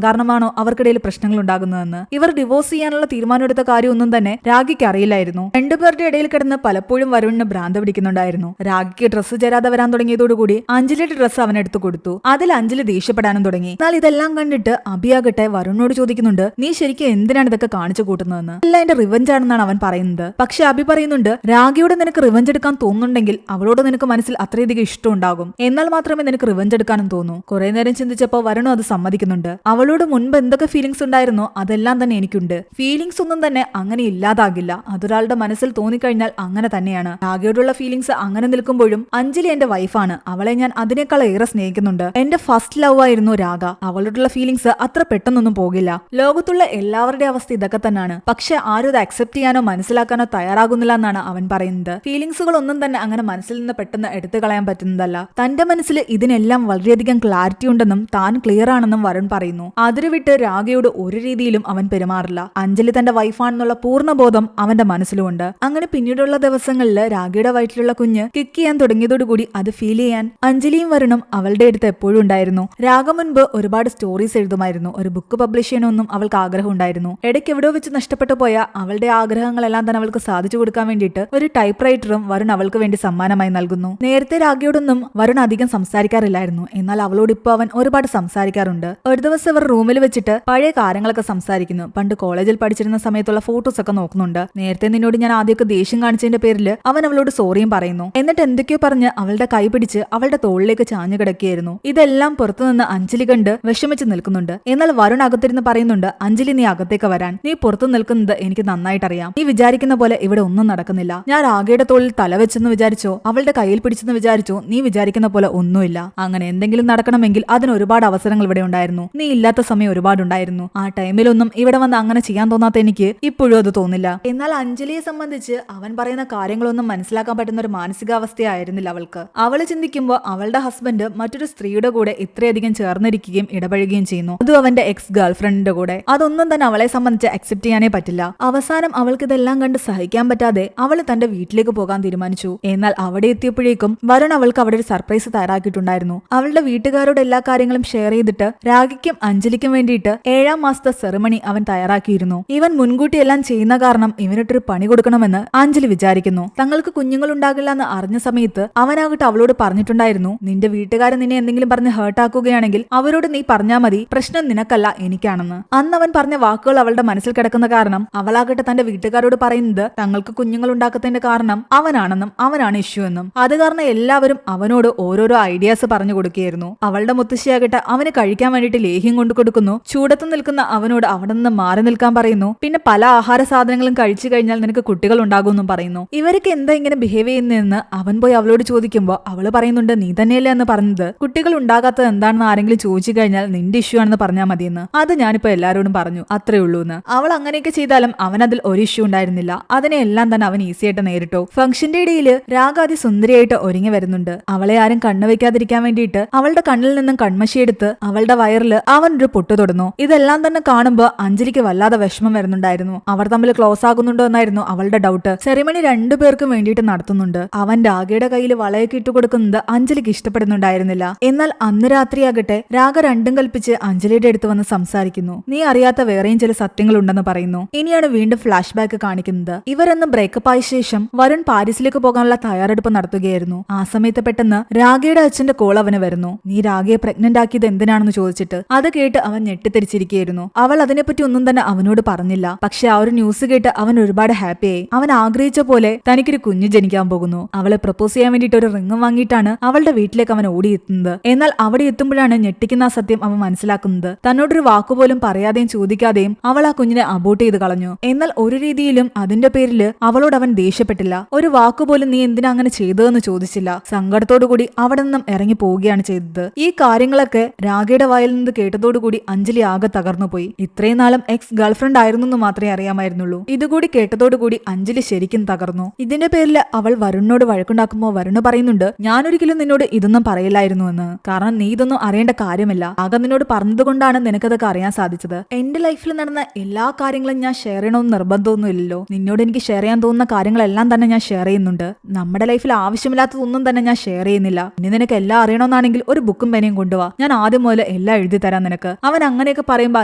കാരണമാണോ അവർക്കിടയിൽ പ്രശ്നങ്ങൾ ഉണ്ടാകുന്നതെന്ന്. ഇവർ ഡിവോഴ്സ് ചെയ്യാനുള്ള തീരുമാനമെടുത്ത കാര്യമൊന്നും തന്നെ രാഗിക്ക് അറിയില്ലായിരുന്നു. രണ്ടുപേരുടെ ഇടയിൽ കിടന്ന് പലപ്പോഴും വരുണിന് ഭ്രാന്ത് പിടിക്കുന്നുണ്ടായിരുന്നു. രാഗിക്ക് ഡ്രസ്സ് ചേരാതെ വരാൻ തുടങ്ങിയതോടുകൂടി അഞ്ജലിയുടെ ഡ്രസ്സ് അവൻ എടുത്തു കൊടുത്തു. അതിൽ അഞ്ജലി ദേഷ്യപ്പെടാനും തുടങ്ങി. എന്നാൽ ഇതെല്ലാം കണ്ടിട്ട് അഭിയാകട്ടെ വരുണിനോട് ചോദിക്കുന്നുണ്ട്, നീ ശരിക്കും എന്തിനാണ് ഇതൊക്കെ കാണിച്ചു കൂട്ടുന്നതെന്ന്. എല്ലാം എന്റെ റിവഞ്ച് ആണെന്നാണ് അവൻ പറയുന്നത്. പക്ഷെ അഭി പറയുന്നുണ്ട്, രാഗിയോട് നിനക്ക് റിവഞ്ച് എടുക്കാൻ തോന്നുന്നുണ്ടെങ്കിൽ അവളോട് നിനക്ക് മനസ്സിൽ അത്രയധികം ഇഷ്ടം ഉണ്ടാകും. എന്നാൽ മാത്രമേ നിനക്ക് റിവഞ്ച് എടുക്കാനും തോന്നൂ. കുറെ നേരം ചിന്തിച്ചപ്പോൾ വരുണും അത് സമ്മതിക്കുന്നുണ്ട്. അവളോട് മുൻപ് എന്തൊക്കെ ഫീലിംഗ്സ് ഉണ്ടായിരുന്നോ അതെല്ലാം തന്നെ എനിക്കുണ്ട്. ഫീലിംഗ്സ് ഒന്നും തന്നെ അങ്ങനെ ഇല്ലാതാകില്ല. അതൊരാളുടെ മനസ്സിൽ തോന്നിക്കഴിഞ്ഞാൽ അങ്ങനെ തന്നെയാണ്. രാഗിയോടുള്ള ഫീലിംഗ്സ് അങ്ങനെ നിൽക്കുമ്പോഴും അഞ്ജലി എന്റെ വൈഫാണ്. അവളെ ഞാൻ അതിനേക്കാൾ ഏറെ സ്നേഹിക്കുന്നുണ്ട്. എന്റെ ഫസ്റ്റ് ലവ് ആയിരുന്നു രാഗ. അവളോടുള്ള ഫീലിംഗ്സ് അത്ര പെട്ടെന്നൊന്നും പോകില്ല. ലോകത്തുള്ള എല്ലാവരുടെ അവസ്ഥ ഇതൊക്കെ തന്നെയാണ്. പക്ഷെ ആരും അത് അക്സെപ്റ്റ് ചെയ്യാനോ മനസ്സിലാക്കാനോ തയ്യാറാകുന്നില്ല എന്നാണ് അവൻ പറയുന്നത്. ഫീലിംഗ്സുകൾ ഒന്നും തന്നെ അങ്ങനെ മനസ്സിൽ നിന്ന് പെട്ടെന്ന് എടുത്തു കളയാൻ പറ്റുന്നതല്ല. തന്റെ മനസ്സിൽ ഇതിനെല്ലാം വളരെയധികം ക്ലാരിറ്റി ഉണ്ടെന്നും താൻ ക്ലിയർ ആണെന്നും വരുൺ പറയുന്നു. അതിരുവിട്ട് രാഗയോട് ഒരു രീതിയിലും അവൻ പെരുമാറില്ല. അഞ്ജലി തന്റെ വൈഫാണെന്നുള്ള പൂർണ്ണബോധം അവന്റെ മനസ്സിലുമുണ്ട്. അങ്ങനെ പിന്നീടുള്ള ദിവസങ്ങളിൽ രാഗയുടെ വയറ്റിലുള്ള കുഞ്ഞ് കിക്ക് ചെയ്യാൻ തുടങ്ങിയതോടുകൂടി അത് ഫീൽ ചെയ്യാൻ അഞ്ജലിയും വരുണും അവളുടെ അടുത്ത് എപ്പോഴും ഉണ്ടായിരുന്നു. രാഗ മുൻപ് ഒരുപാട് സ്റ്റോറീസ് എഴുതുമായിരുന്നു. ഒരു ബുക്ക് പബ്ലിഷ് ചെയ്യണമെന്നും അവൾക്ക് ആഗ്രഹം ഉണ്ടായിരുന്നു. ഇടയ്ക്ക് എവിടെയോ വെച്ച് നഷ്ടപ്പെട്ടു പോയ അവളുടെ ആഗ്രഹങ്ങളെല്ലാം തന്നെ അവൾക്ക് സാധിച്ചു കൊടുക്കാൻ വേണ്ടിയിട്ട് ഒരു ടൈപ്പ് റൈറ്ററും വരുൺ അവൾക്ക് വേണ്ടി സമ്മാനമായി നൽകുന്നു. നേരത്തെ രാഗയോടൊന്നും വരുൺ അധികം സംസാരിക്കാറില്ലായിരുന്നു. എന്നാൽ അവളോട് ഇപ്പോൾ അവൻ ഒരുപാട് സംസാരിക്കാറുണ്ട്. ഒരു ദിവസം ഇവർ റൂമിൽ വെച്ചിട്ട് പഴയ കാര്യങ്ങളൊക്കെ സംസാരിക്കുന്നു. പണ്ട് കോളേജിൽ പഠിച്ചിരുന്ന സമയത്തുള്ള ഫോട്ടോസ് ഒക്കെ നോക്കുന്നുണ്ട്. നേരത്തെ നിന്നോട് ഞാൻ ആദ്യമൊക്കെ ദേഷ്യം കാണിച്ചതിന്റെ പേരിൽ അവൻ അവളോട് സോറിയും പറയുന്നു. എന്നിട്ട് എന്തൊക്കെയോ പറഞ്ഞ് അവളുടെ കൈ പിടിച്ച് അവളുടെ തോളിലേക്ക് ചാഞ്ഞു കിടക്കുകയായിരുന്നു. ഇതെല്ലാം പുറത്തുനിന്ന് അഞ്ജലി കണ്ട് വിഷമിച്ച് നിൽക്കുന്നുണ്ട്. എന്നാൽ വരുൺ അകത്തിരുന്ന് പറയുന്നുണ്ട്, അഞ്ജലി നീ അകത്തേക്ക് വരാൻ. നീ പുറത്തു നിൽക്കുന്നത് എനിക്ക് നന്നായിട്ട് അറിയാം. നീ വിചാരിക്കുന്ന പോലെ ഇവിടെ ഒന്നും നടക്കുന്നില്ല. ഞാൻ രാഗയുടെ തോളിൽ തലവെച്ചെന്ന് വിചാരിച്ചോ, അവളുടെ കയ്യിൽ പിടിച്ചെന്ന് വിചാരിച്ചോ, നീ വിചാരിക്കുന്ന പോലെ ഒന്നുമില്ല. അങ്ങനെ എന്തെങ്കിലും നടക്കണമെങ്കിൽ അതിന് ഒരുപാട് അവസരങ്ങൾ ഇവിടെ ഉണ്ടായിരുന്നു. നീ ഇല്ലാത്ത സമയം ഒരുപാടുണ്ടായിരുന്നു. ആ ടൈമിലൊന്നും ഇവിടെ വന്ന് അങ്ങനെ ചെയ്യാൻ തോന്നാത്ത എനിക്ക് ഇപ്പോഴും അത് തോന്നില്ല. എന്നാൽ അഞ്ജലിയെ സംബന്ധിച്ച് അവൻ പറയുന്ന കാര്യങ്ങളൊന്നും മനസ്സിലാക്കാൻ പറ്റുന്ന ഒരു മാനസികാവസ്ഥയായിരുന്നില്ല അവൾക്ക്. അവള് ചിന്തിക്കുമ്പോൾ അവളുടെ ഹസ്ബൻഡ് മറ്റൊരു സ്ത്രീയുടെ കൂടെ ഇത്രയധികം ചേർന്നിരിക്കുകയും ഇടപഴകുകയും ചെയ്യുന്നു. അതും അവന്റെ എക്സ് ഗേൾഫ്രണ്ടിന്റെ കൂടെ. അതൊന്നും തന്നെ അവളെ സംബന്ധിച്ച് അക്സെപ്റ്റ് ചെയ്യാനേ പറ്റില്ല. അവസാനം അവൾക്ക് ഇതെല്ലാം കണ്ട് സഹിക്കാൻ പറ്റാതെ അവൾ തന്റെ വീട്ടിലേക്ക് പോകാൻ തീരുമാനിച്ചു. എന്നാൽ അവിടെ എത്തിയപ്പോഴേക്കും വരുൺ അവൾക്ക് അവിടെ ഒരു സർപ്രൈസ് തയ്യാറാക്കിയിട്ടുണ്ടായിരുന്നു. അവളുടെ വീട്ടുകാരോട് എല്ലാ കാര്യങ്ങളും ഷെയർ ചെയ്തിട്ട് രാഗിക്കും അഞ്ജലിക്കും വേണ്ടിയിട്ട് 7ാം മാസത്തെ സെറിമണി അവൻ തയ്യാറാക്കിയിരുന്നു. ഇവൻ മുൻകൂട്ടി എല്ലാം ചെയ്യുന്ന കാരണം ഇവനിട്ടൊരു പണി കൊടുക്കണമെന്ന് അഞ്ജലി വിചാരിക്കുന്നു. തങ്ങൾക്ക് കുഞ്ഞുങ്ങൾ ഉണ്ടാകില്ല എന്ന് അറിഞ്ഞ സമയത്ത് അവനാകട്ടെ അവളോട് പറഞ്ഞിട്ടുണ്ടായിരുന്നു, നിന്റെ വീട്ടുകാരെ നിന്നെ എന്തെങ്കിലും പറഞ്ഞ് ഹേർട്ട് ആക്കുകയാണെങ്കിൽ അവരോട് നീ പറഞ്ഞാൽ മതി, പ്രശ്നം നിനക്കല്ല എനിക്കാണെന്ന്. അന്ന് അവൻ പറഞ്ഞ വാക്കുകൾ അവളുടെ മനസ്സിൽ കിടക്കുന്ന കാരണം അവളാകട്ടെ തന്റെ വീട്ടുകാരോട് പറയുന്നത് തങ്ങൾക്ക് കുഞ്ഞുങ്ങൾ ഉണ്ടാക്കുന്നതിന്റെ കാരണം അവനാണെന്നും അവനാണ് ഇഷ്യൂ എന്നും. അത് കാരണം എല്ലാവരും അവനോട് ഓരോരോ ഐഡിയാസ് പറഞ്ഞു കൊടുക്കുകയായിരുന്നു. അവളുടെ മുത്തശ്ശിയാകട്ടെ അവന് കഴിക്കാൻ വേണ്ടിയിട്ട് ലേഹ്യം കൊണ്ടു കൊടുക്കുന്നു. ചൂടത്ത് നിൽക്കുന്ന അവനോട് അവിടെ നിന്ന് മാറി നിൽക്കാൻ പറയുന്നു. പിന്നെ പല ആഹാര സാധനങ്ങളും കഴിച്ചു കഴിഞ്ഞാൽ നിനക്ക് കുട്ടികൾ ഉണ്ടാകുമെന്നും പറയുന്നു. ഇവരൊക്കെ എന്താ ഇങ്ങനെ ബിഹേവ് ചെയ്യുന്നതെന്ന് അവൻ പോയി അവളോട് ചോദിക്കുമ്പോൾ അവള് പറയുന്നുണ്ട്, നീ തന്നെയല്ലേ എന്ന് പറഞ്ഞത്, കുട്ടികൾ ഉണ്ടാകാത്തത് എന്താണെന്ന് ആരെങ്കിലും ചോദിച്ചു കഴിഞ്ഞാൽ നിന്റെ ഇഷ്യൂ ആണെന്ന് പറഞ്ഞാൽ മതിയെന്ന്. അത് ഞാനിപ്പോ എല്ലാവരോടും പറഞ്ഞു, അത്രേ ഉള്ളൂ എന്ന്. അവൾ അങ്ങനെയൊക്കെ ചെയ്താലും അവൻ അതിൽ ഒരു ഇഷ്യൂ ഉണ്ടായിരുന്നില്ല. അതിനെ എല്ലാം തന്നെ അവൻ ഈസി ആയിട്ട് നേരിട്ടു. ഫംഗ്ഷന്റെ ഇടയിൽ രാഗാതി സുന്ദരിയായിട്ട് ഒരുങ്ങി വരുന്നുണ്ട്. അവളെ ആരും കണ്ണുവെക്കാതിരിക്കാൻ വേണ്ടിയിട്ട് അവളുടെ കണ്ണിൽ നിന്നും കൺമശിയെടുത്ത് അവളുടെ വയറിൽ അവൻ ഒരു പൊട്ടു തൊടുന്നു. ഇതെല്ലാം തന്നെ കാണുമ്പോൾ അഞ്ജലിക്ക് വല്ലാതെ വിഷമം വരുന്നുണ്ടായിരുന്നു. അവർ തമ്മിൽ ക്ലോസ് ആകുന്നുണ്ടോ എന്നായിരുന്നു അവളുടെ ഡൗട്ട്. സെറിമണി രണ്ടുപേർക്കും വേണ്ടിയിട്ട് നടത്തുന്നുണ്ട്. അവൻ രാഗയുടെ കയ്യിൽ വളയൊക്കെ ഇട്ടു കൊടുക്കുന്നത് അഞ്ജലിക്ക് ഇഷ്ടപ്പെടുന്നുണ്ടായിരുന്നില്ല. എന്നാൽ അന്ന് രാത്രിയാകട്ടെ രാഗ രണ്ടും കൽപ്പിച്ച് അഞ്ജലിയുടെ അടുത്ത് വന്ന് സംസാരിക്കുന്നു. നീ അറിയാത്ത വേറെയും ചില സത്യങ്ങൾ ഉണ്ടെന്ന് പറയുന്നു. ഇനിയാണ് വീണ്ടും ഫ്ലാഷ് ബാക്ക് കാണിക്കുന്നത്. ഇവരൊന്നും ബ്രേക്കപ്പ് ആയ ശേഷം വരുൺ പാരീസിലേക്ക് പോകാനുള്ള തയ്യാറെടുപ്പ് നടത്തുകയായിരുന്നു. ആ സമയത്ത് പെട്ടെന്ന് രാഗയുടെ അച്ഛന്റെ കോൾ അവന് വരുന്നു. നീ രാഗയെ പ്രഗ്നന്റ് ആക്കിയത് എന്തിനാണെന്ന് ചോദിച്ചിട്ട്. അത് കേട്ട് അവൻ ഞെട്ടിത്തിരിച്ചിരിക്കുകയായിരുന്നു. അവൾ അതിനെപ്പറ്റി ഒന്നും തന്നെ അവനോട് പറഞ്ഞില്ല. പക്ഷെ ആ ഒരു ന്യൂസ് കേട്ട് അവൻ ഒരുപാട് ഹാപ്പിയായി. അവൻ ആഗ്രഹിച്ച പോലെ തനിക്കൊരു കുഞ്ഞ് ജനിക്കാൻ പോകുന്നു. അവളെ പ്രപ്പോസ് ചെയ്യാൻ വേണ്ടിയിട്ട് ഒരു റിംഗും വാങ്ങിയിട്ടാണ് അവളുടെ വീട്ടിലേക്ക് അവൻ ഓടിയെത്തുന്നത്. എന്നാൽ അവിടെ എത്തുമ്പോഴാണ് ഞെട്ടിക്കുന്ന ആ സത്യം അവൻ മനസ്സിലാക്കുന്നത്. തന്നോടൊരു വാക്കുപോലും പറയാതെയും ചോദിക്കാതെയും അവൾ ആ കുഞ്ഞിനെ അബോർട്ട് ചെയ്ത് കളഞ്ഞു. എന്നാൽ ഒരു രീതിയിലും അതിന്റെ പേരില് അവളോട് അവൻ ദേഷ്യപ്പെട്ടില്ല. ഒരു വാക്കുപോലും നീ എന്തിനാ അങ്ങനെ ചെയ്തതെന്ന് ചോദിച്ചില്ല. സങ്കടത്തോടുകൂടി അവിടെ നിന്നും ഇറങ്ങി പോവുകയാണ് ചെയ്തത്. ഈ കാര്യങ്ങളൊക്കെ രാഗയുടെ വായിൽ നിന്ന് കേട്ടതോടുകൂടി അഞ്ജലി ആകെ തകർന്നുപോയി. ഇത്രയും നാളും എക്സ് ഗേൾഫ്രണ്ട് ആയിരുന്നു എന്ന് മാത്രമേ അറിയാമായിരുന്നുള്ളൂ. ഇതുകൂടി കേട്ടതോടുകൂടി അഞ്ജലി ശരിക്കും തകർന്നു. ഇതിന്റെ പേരിൽ അവൾ വരുണിനോട് വഴക്കുണ്ടാക്കുമ്പോൾ വരുണ് പറയുന്നുണ്ട്, ഞാനൊരിക്കലും നിന്നോട് ഇതൊന്നും പറയില്ലായിരുന്നു എന്ന്. കാരണം നീ ഇതൊന്നും അറിയേണ്ട കാര്യമില്ല. ആകെ നിന്നോട് പറഞ്ഞതുകൊണ്ടാണ് നിനക്കതൊക്കെ അറിയാൻ സാധിച്ചത്. എന്റെ ലൈഫിൽ നടന്ന എല്ലാ കാര്യങ്ങളും ഞാൻ ഷെയർ ചെയ്യണമെന്ന് നിർബന്ധമൊന്നുമില്ലല്ലോ. നിന്നോട് എനിക്ക് ഷെയർ ചെയ്യാൻ തോന്നുന്ന കാര്യങ്ങളെല്ലാം തന്നെ ഞാൻ ഷെയർ ചെയ്യുന്നുണ്ട്. നമ്മുടെ ലൈഫിൽ ആവശ്യമില്ലാത്തതൊന്നും തന്നെ ഞാൻ ഷെയർ ചെയ്യുന്നില്ല. ഇനി നിനക്ക് എല്ലാം അറിയണമെന്നാണ് അങ്ങനെയാണെങ്കിൽ ഒരു ബുക്കും പേനയും കൊണ്ടുവാ, ഞാൻ ആദ്യം മുതൽ എല്ലാം എഴുതി തരാൻ നിനക്ക്. അവൻ അങ്ങനെയൊക്കെ പറയുമ്പോൾ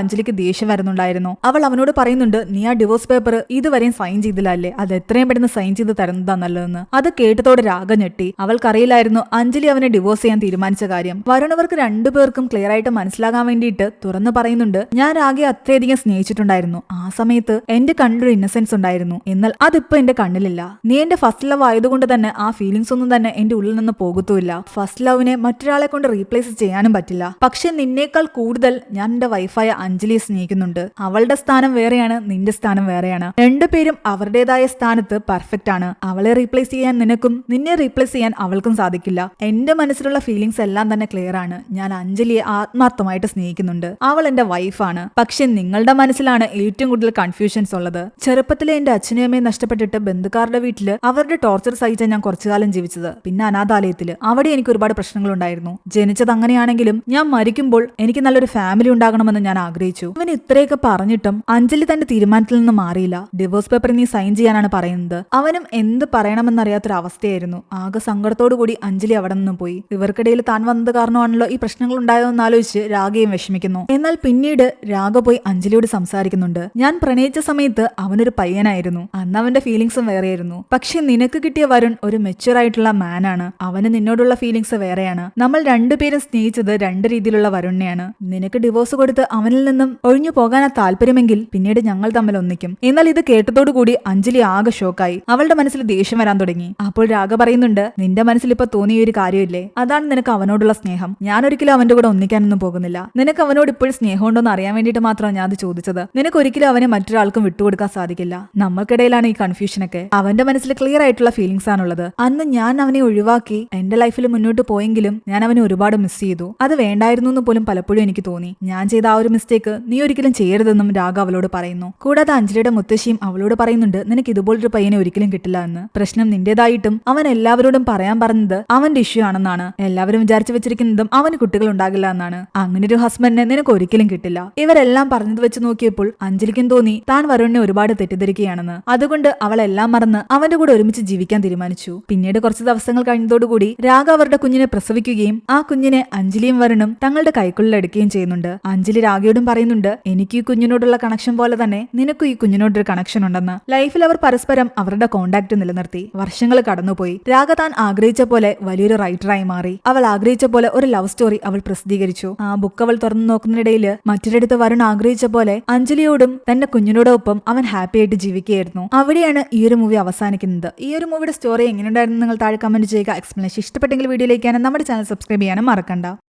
അഞ്ജലിക്ക് ദേഷ്യം വരുന്നുണ്ടായിരുന്നു. അവൾ അവനോട് പറയുന്നുണ്ട്, നീ ആ ഡിവോഴ്സ് പേപ്പർ ഇതുവരെയും സൈൻ ചെയ്തില്ലല്ലേ, അത് എത്രയും പെട്ടെന്ന് സൈൻ ചെയ്ത് തരുന്നതാ നല്ലതെന്ന്. അത് കേട്ടതോടെ രാഗ ഞെട്ടി. അവൾക്കറിയില്ലായിരുന്നു അഞ്ജലി അവനെ ഡിവോഴ്സ് ചെയ്യാൻ തീരുമാനിച്ച കാര്യം. വരുണവർക്ക് രണ്ടുപേർക്കും ക്ലിയർ ആയിട്ട് മനസ്സിലാകാൻ വേണ്ടിയിട്ട് തുറന്നു പറയുന്നുണ്ട്, ഞാൻ രാഗയെ അത്രയധികം സ്നേഹിച്ചിട്ടുണ്ടായിരുന്നു. ആ സമയത്ത് എന്റെ കണ്ണിലൊരു ഇന്നസെൻസ് ഉണ്ടായിരുന്നു, എന്നാൽ അതിപ്പോ എന്റെ കണ്ണിലില്ല. നീ എന്റെ ഫസ്റ്റ് ലവ് ആയതുകൊണ്ട് തന്നെ ആ ഫീലിംഗ്സ് ഒന്നും തന്നെ എന്റെ ഉള്ളിൽ നിന്ന് പോകത്തുമില്ല. ഫസ്റ്റ് ലവിനെ മറ്റൊരാളെ കൊണ്ട് റീപ്ലേസ് ചെയ്യാനും പറ്റില്ല. പക്ഷെ നിന്നേക്കാൾ കൂടുതൽ ഞാൻ എന്റെ വൈഫായ അഞ്ജലിയെ സ്നേഹിക്കുന്നുണ്ട്. അവളുടെ സ്ഥാനം വേറെയാണ്, നിന്റെ സ്ഥാനം വേറെയാണ്. രണ്ടുപേരും അവരുടേതായ സ്ഥാനത്ത് പെർഫെക്റ്റ് ആണ്. അവളെ റീപ്ലേസ് ചെയ്യാൻ നിനക്കും നിന്നെ റീപ്ലേസ് ചെയ്യാൻ അവൾക്കും സാധിക്കില്ല. എന്റെ മനസ്സിലുള്ള ഫീലിംഗ്സ് എല്ലാം തന്നെ ക്ലിയർ ആണ്. ഞാൻ അഞ്ജലിയെ ആത്മാർത്ഥമായിട്ട് സ്നേഹിക്കുന്നുണ്ട്. അവൾ എന്റെ വൈഫാണ്. പക്ഷെ നിങ്ങളുടെ മനസ്സിലാണ് ഏറ്റവും കൂടുതൽ കൺഫ്യൂഷൻസ് ഉള്ളത്. ചെറുപ്പത്തിലെ എന്റെ അച്ഛനും അമ്മയും നഷ്ടപ്പെട്ടിട്ട് ബന്ധുക്കാരുടെ വീട്ടില് അവരുടെ ടോർച്ചർ സഹിച്ച ഞാൻ കുറച്ചു കാലം ജീവിച്ചത്. പിന്നെ അനാഥാലയത്തില്. അവിടെ എനിക്ക് ഒരുപാട് പ്രശ്നങ്ങൾ ഉണ്ടായിരുന്നു. ജനിച്ചത് അങ്ങനെയാണെങ്കിലും ഞാൻ മരിക്കുമ്പോൾ എനിക്ക് നല്ലൊരു ഫാമിലി ഉണ്ടാകണമെന്ന് ഞാൻ ആഗ്രഹിച്ചു. അവന് ഇത്രയൊക്കെ പറഞ്ഞിട്ടും അഞ്ജലി തന്റെ തീരുമാനത്തിൽ നിന്ന് മാറിയില്ല. ഡിവോഴ്സ് പേപ്പർ നീ സൈൻ ചെയ്യാനാണ് പറയുന്നത്. അവനും എന്ത് പറയണമെന്നറിയാത്തൊരു അവസ്ഥയായിരുന്നു. ആകെ സങ്കടത്തോടു കൂടി അഞ്ജലി അവിടെ നിന്നും പോയി. ഇവർക്കിടയിൽ താൻ വന്നത് കാരണമാണല്ലോ ഈ പ്രശ്നങ്ങൾ ഉണ്ടായതെന്ന് ആലോചിച്ച് രാഗയും വിഷമിക്കുന്നു. എന്നാൽ പിന്നീട് രാഗ പോയി അഞ്ജലിയോട് സംസാരിക്കുന്നുണ്ട്. ഞാൻ പ്രണയിച്ച സമയത്ത് അവനൊരു പയ്യനായിരുന്നു. അന്ന് അവന്റെ ഫീലിംഗ്സും വേറെയായിരുന്നു. പക്ഷെ നിനക്ക് കിട്ടിയ വരുൺ ഒരു മെച്യൂർ ആയിട്ടുള്ള മാനാണ്. അവന് നിന്നോടുള്ള ഫീലിംഗ്സ് വേറെയാണ്. നമ്മൾ രണ്ടുപേരും സ്നേഹിച്ചത് രണ്ട് രീതിയിലുള്ള വരുണിനെയാണ്. നിനക്ക് ഡിവോഴ്സ് കൊടുത്ത് അവനിൽ നിന്നും ഒഴിഞ്ഞു പോകാനാ താല്പര്യമെങ്കിൽ പിന്നീട് ഞങ്ങൾ തമ്മിൽ ഒന്നിക്കും. എന്നാൽ ഇത് കേട്ടതോടുകൂടി അഞ്ജലി ആകെ ഷോക്കായി. അവളുടെ മനസ്സിൽ ദേഷ്യം വരാൻ തുടങ്ങി. അപ്പോൾ രാഗ പറയുന്നുണ്ട്, നിന്റെ മനസ്സിൽ ഇപ്പൊ തോന്നിയ ഒരു കാര്യമില്ലേ, അതാണ് നിനക്ക് അവനോടുള്ള സ്നേഹം. ഞാൻ ഒരിക്കലും അവന്റെ കൂടെ ഒന്നിക്കാനൊന്നും പോകുന്നില്ല. നിനക്ക് അവനോട് ഇപ്പോഴും സ്നേഹമുണ്ടോന്ന് അറിയാൻ വേണ്ടിയിട്ട് മാത്രമാണ് ഞാൻ അത് ചോദിച്ചത്. നിനക്ക് ഒരിക്കലും അവനെ മറ്റൊരാൾക്കും വിട്ടുകൊടുക്കാൻ സാധിക്കില്ല. നമ്മൾക്കിടയിലാണ് ഈ കൺഫ്യൂഷനൊക്കെ. അവന്റെ മനസ്സിൽ ക്ലിയർ ആയിട്ടുള്ള ഫീലിംഗ്സ് ആണുള്ളത്. അന്ന് ഞാൻ അവനെ ഒഴിവാക്കി എന്റെ ലൈഫിൽ മുന്നോട്ട് പോയെങ്കിലും ഞാൻ അവനെ ഒരുപാട് മിസ് ചെയ്തു. അത് വേണ്ടായിരുന്നു എന്ന് പോലും പലപ്പോഴും എനിക്ക് തോന്നി. ഞാൻ ചെയ്ത ആ ഒരു മിസ്റ്റേക്ക് നീ ഒരിക്കലും ചെയ്യരുതെന്നും രാഗ അവളോട് പറയുന്നു. കൂടാതെ അഞ്ജലിയുടെ മുത്തശ്ശിയും അവളോട് പറയുന്നുണ്ട്, നിനക്ക് ഇതുപോലൊരു പയ്യനെ ഒരിക്കലും കിട്ടില്ല എന്ന്. പ്രശ്നം നിന്റേതായിട്ടും അവൻ എല്ലാവരോടും പറയാൻ പറഞ്ഞത് അവന്റെ ഇഷ്യൂ ആണെന്നാണ്. എല്ലാവരും വിചാരിച്ചു വെച്ചിരിക്കുന്നതും അവന് കുട്ടികൾ ഉണ്ടാകില്ല എന്നാണ്. അങ്ങനെ ഒരു ഹസ്ബൻഡിനെ നിനക്ക് ഒരിക്കലും കിട്ടില്ല. ഇവരെല്ലാം പറഞ്ഞത് വെച്ച് നോക്കിയപ്പോൾ അഞ്ജലിക്കും തോന്നി താൻ വരുണിനെ ഒരുപാട് തെറ്റിദ്ധരിക്കുകയാണെന്ന്. അതുകൊണ്ട് അവൾ എല്ലാം മറന്ന് അവന്റെ കൂടെ ഒരുമിച്ച് ജീവിക്കാൻ തീരുമാനിച്ചു. പിന്നീട് കുറച്ച് ദിവസങ്ങൾ കഴിഞ്ഞതോടുകൂടി രാഗ അവരുടെ കുഞ്ഞിനെ പ്രസവിക്കുകയും ആ കുഞ്ഞിനെ അഞ്ജലിയും വരുണും തങ്ങളുടെ കൈക്കുള്ളിൽ എടുക്കുകയും ചെയ്യുന്നുണ്ട്. അഞ്ജലി രാഗയോടും പറയുന്നുണ്ട്, എനിക്ക് ഈ കുഞ്ഞിനോടുള്ള കണക്ഷൻ പോലെ തന്നെ നിനക്കും ഈ കുഞ്ഞിനോടൊരു കണക്ഷൻ ഉണ്ടെന്ന്. ലൈഫിൽ അവർ പരസ്പരം അവരുടെ കോണ്ടാക്ട് നിലനിർത്തി. വർഷങ്ങൾ കടന്നുപോയി. രാഗ താൻ ആഗ്രഹിച്ച പോലെ വലിയൊരു റൈറ്ററായി മാറി. അവൾ ആഗ്രഹിച്ച പോലെ ഒരു ലവ് സ്റ്റോറി അവൾ പ്രസിദ്ധീകരിച്ചു. ആ ബുക്ക് അവൾ തുറന്നു നോക്കുന്നതിനിടയിൽ മറ്റൊരിടത്ത് വരുൺ ആഗ്രഹിച്ച പോലെ അഞ്ജലിയോടും തന്റെ കുഞ്ഞിനോടൊപ്പം അവൻ ഹാപ്പി ആയിട്ട് ജീവിക്കുകയായിരുന്നു. അവിടെയാണ് ഈ ഒരു മൂവി അവസാനിക്കുന്നത്. ഈ ഒരു മൂവിയുടെ സ്റ്റോറി എങ്ങനെയുണ്ടായിരുന്നു നിങ്ങൾ താഴെ കമന്റ് ചെയ്യുക. എക്സ്പ്ലനേഷൻ ഇഷ്ടപ്പെട്ടെങ്കിൽ വീഡിയോയിലേക്കാണ് നമ്മുടെ ചാനൽ സബ്സ്ക്രൈബ് ചെയ്യാനും മറക്കണ്ട.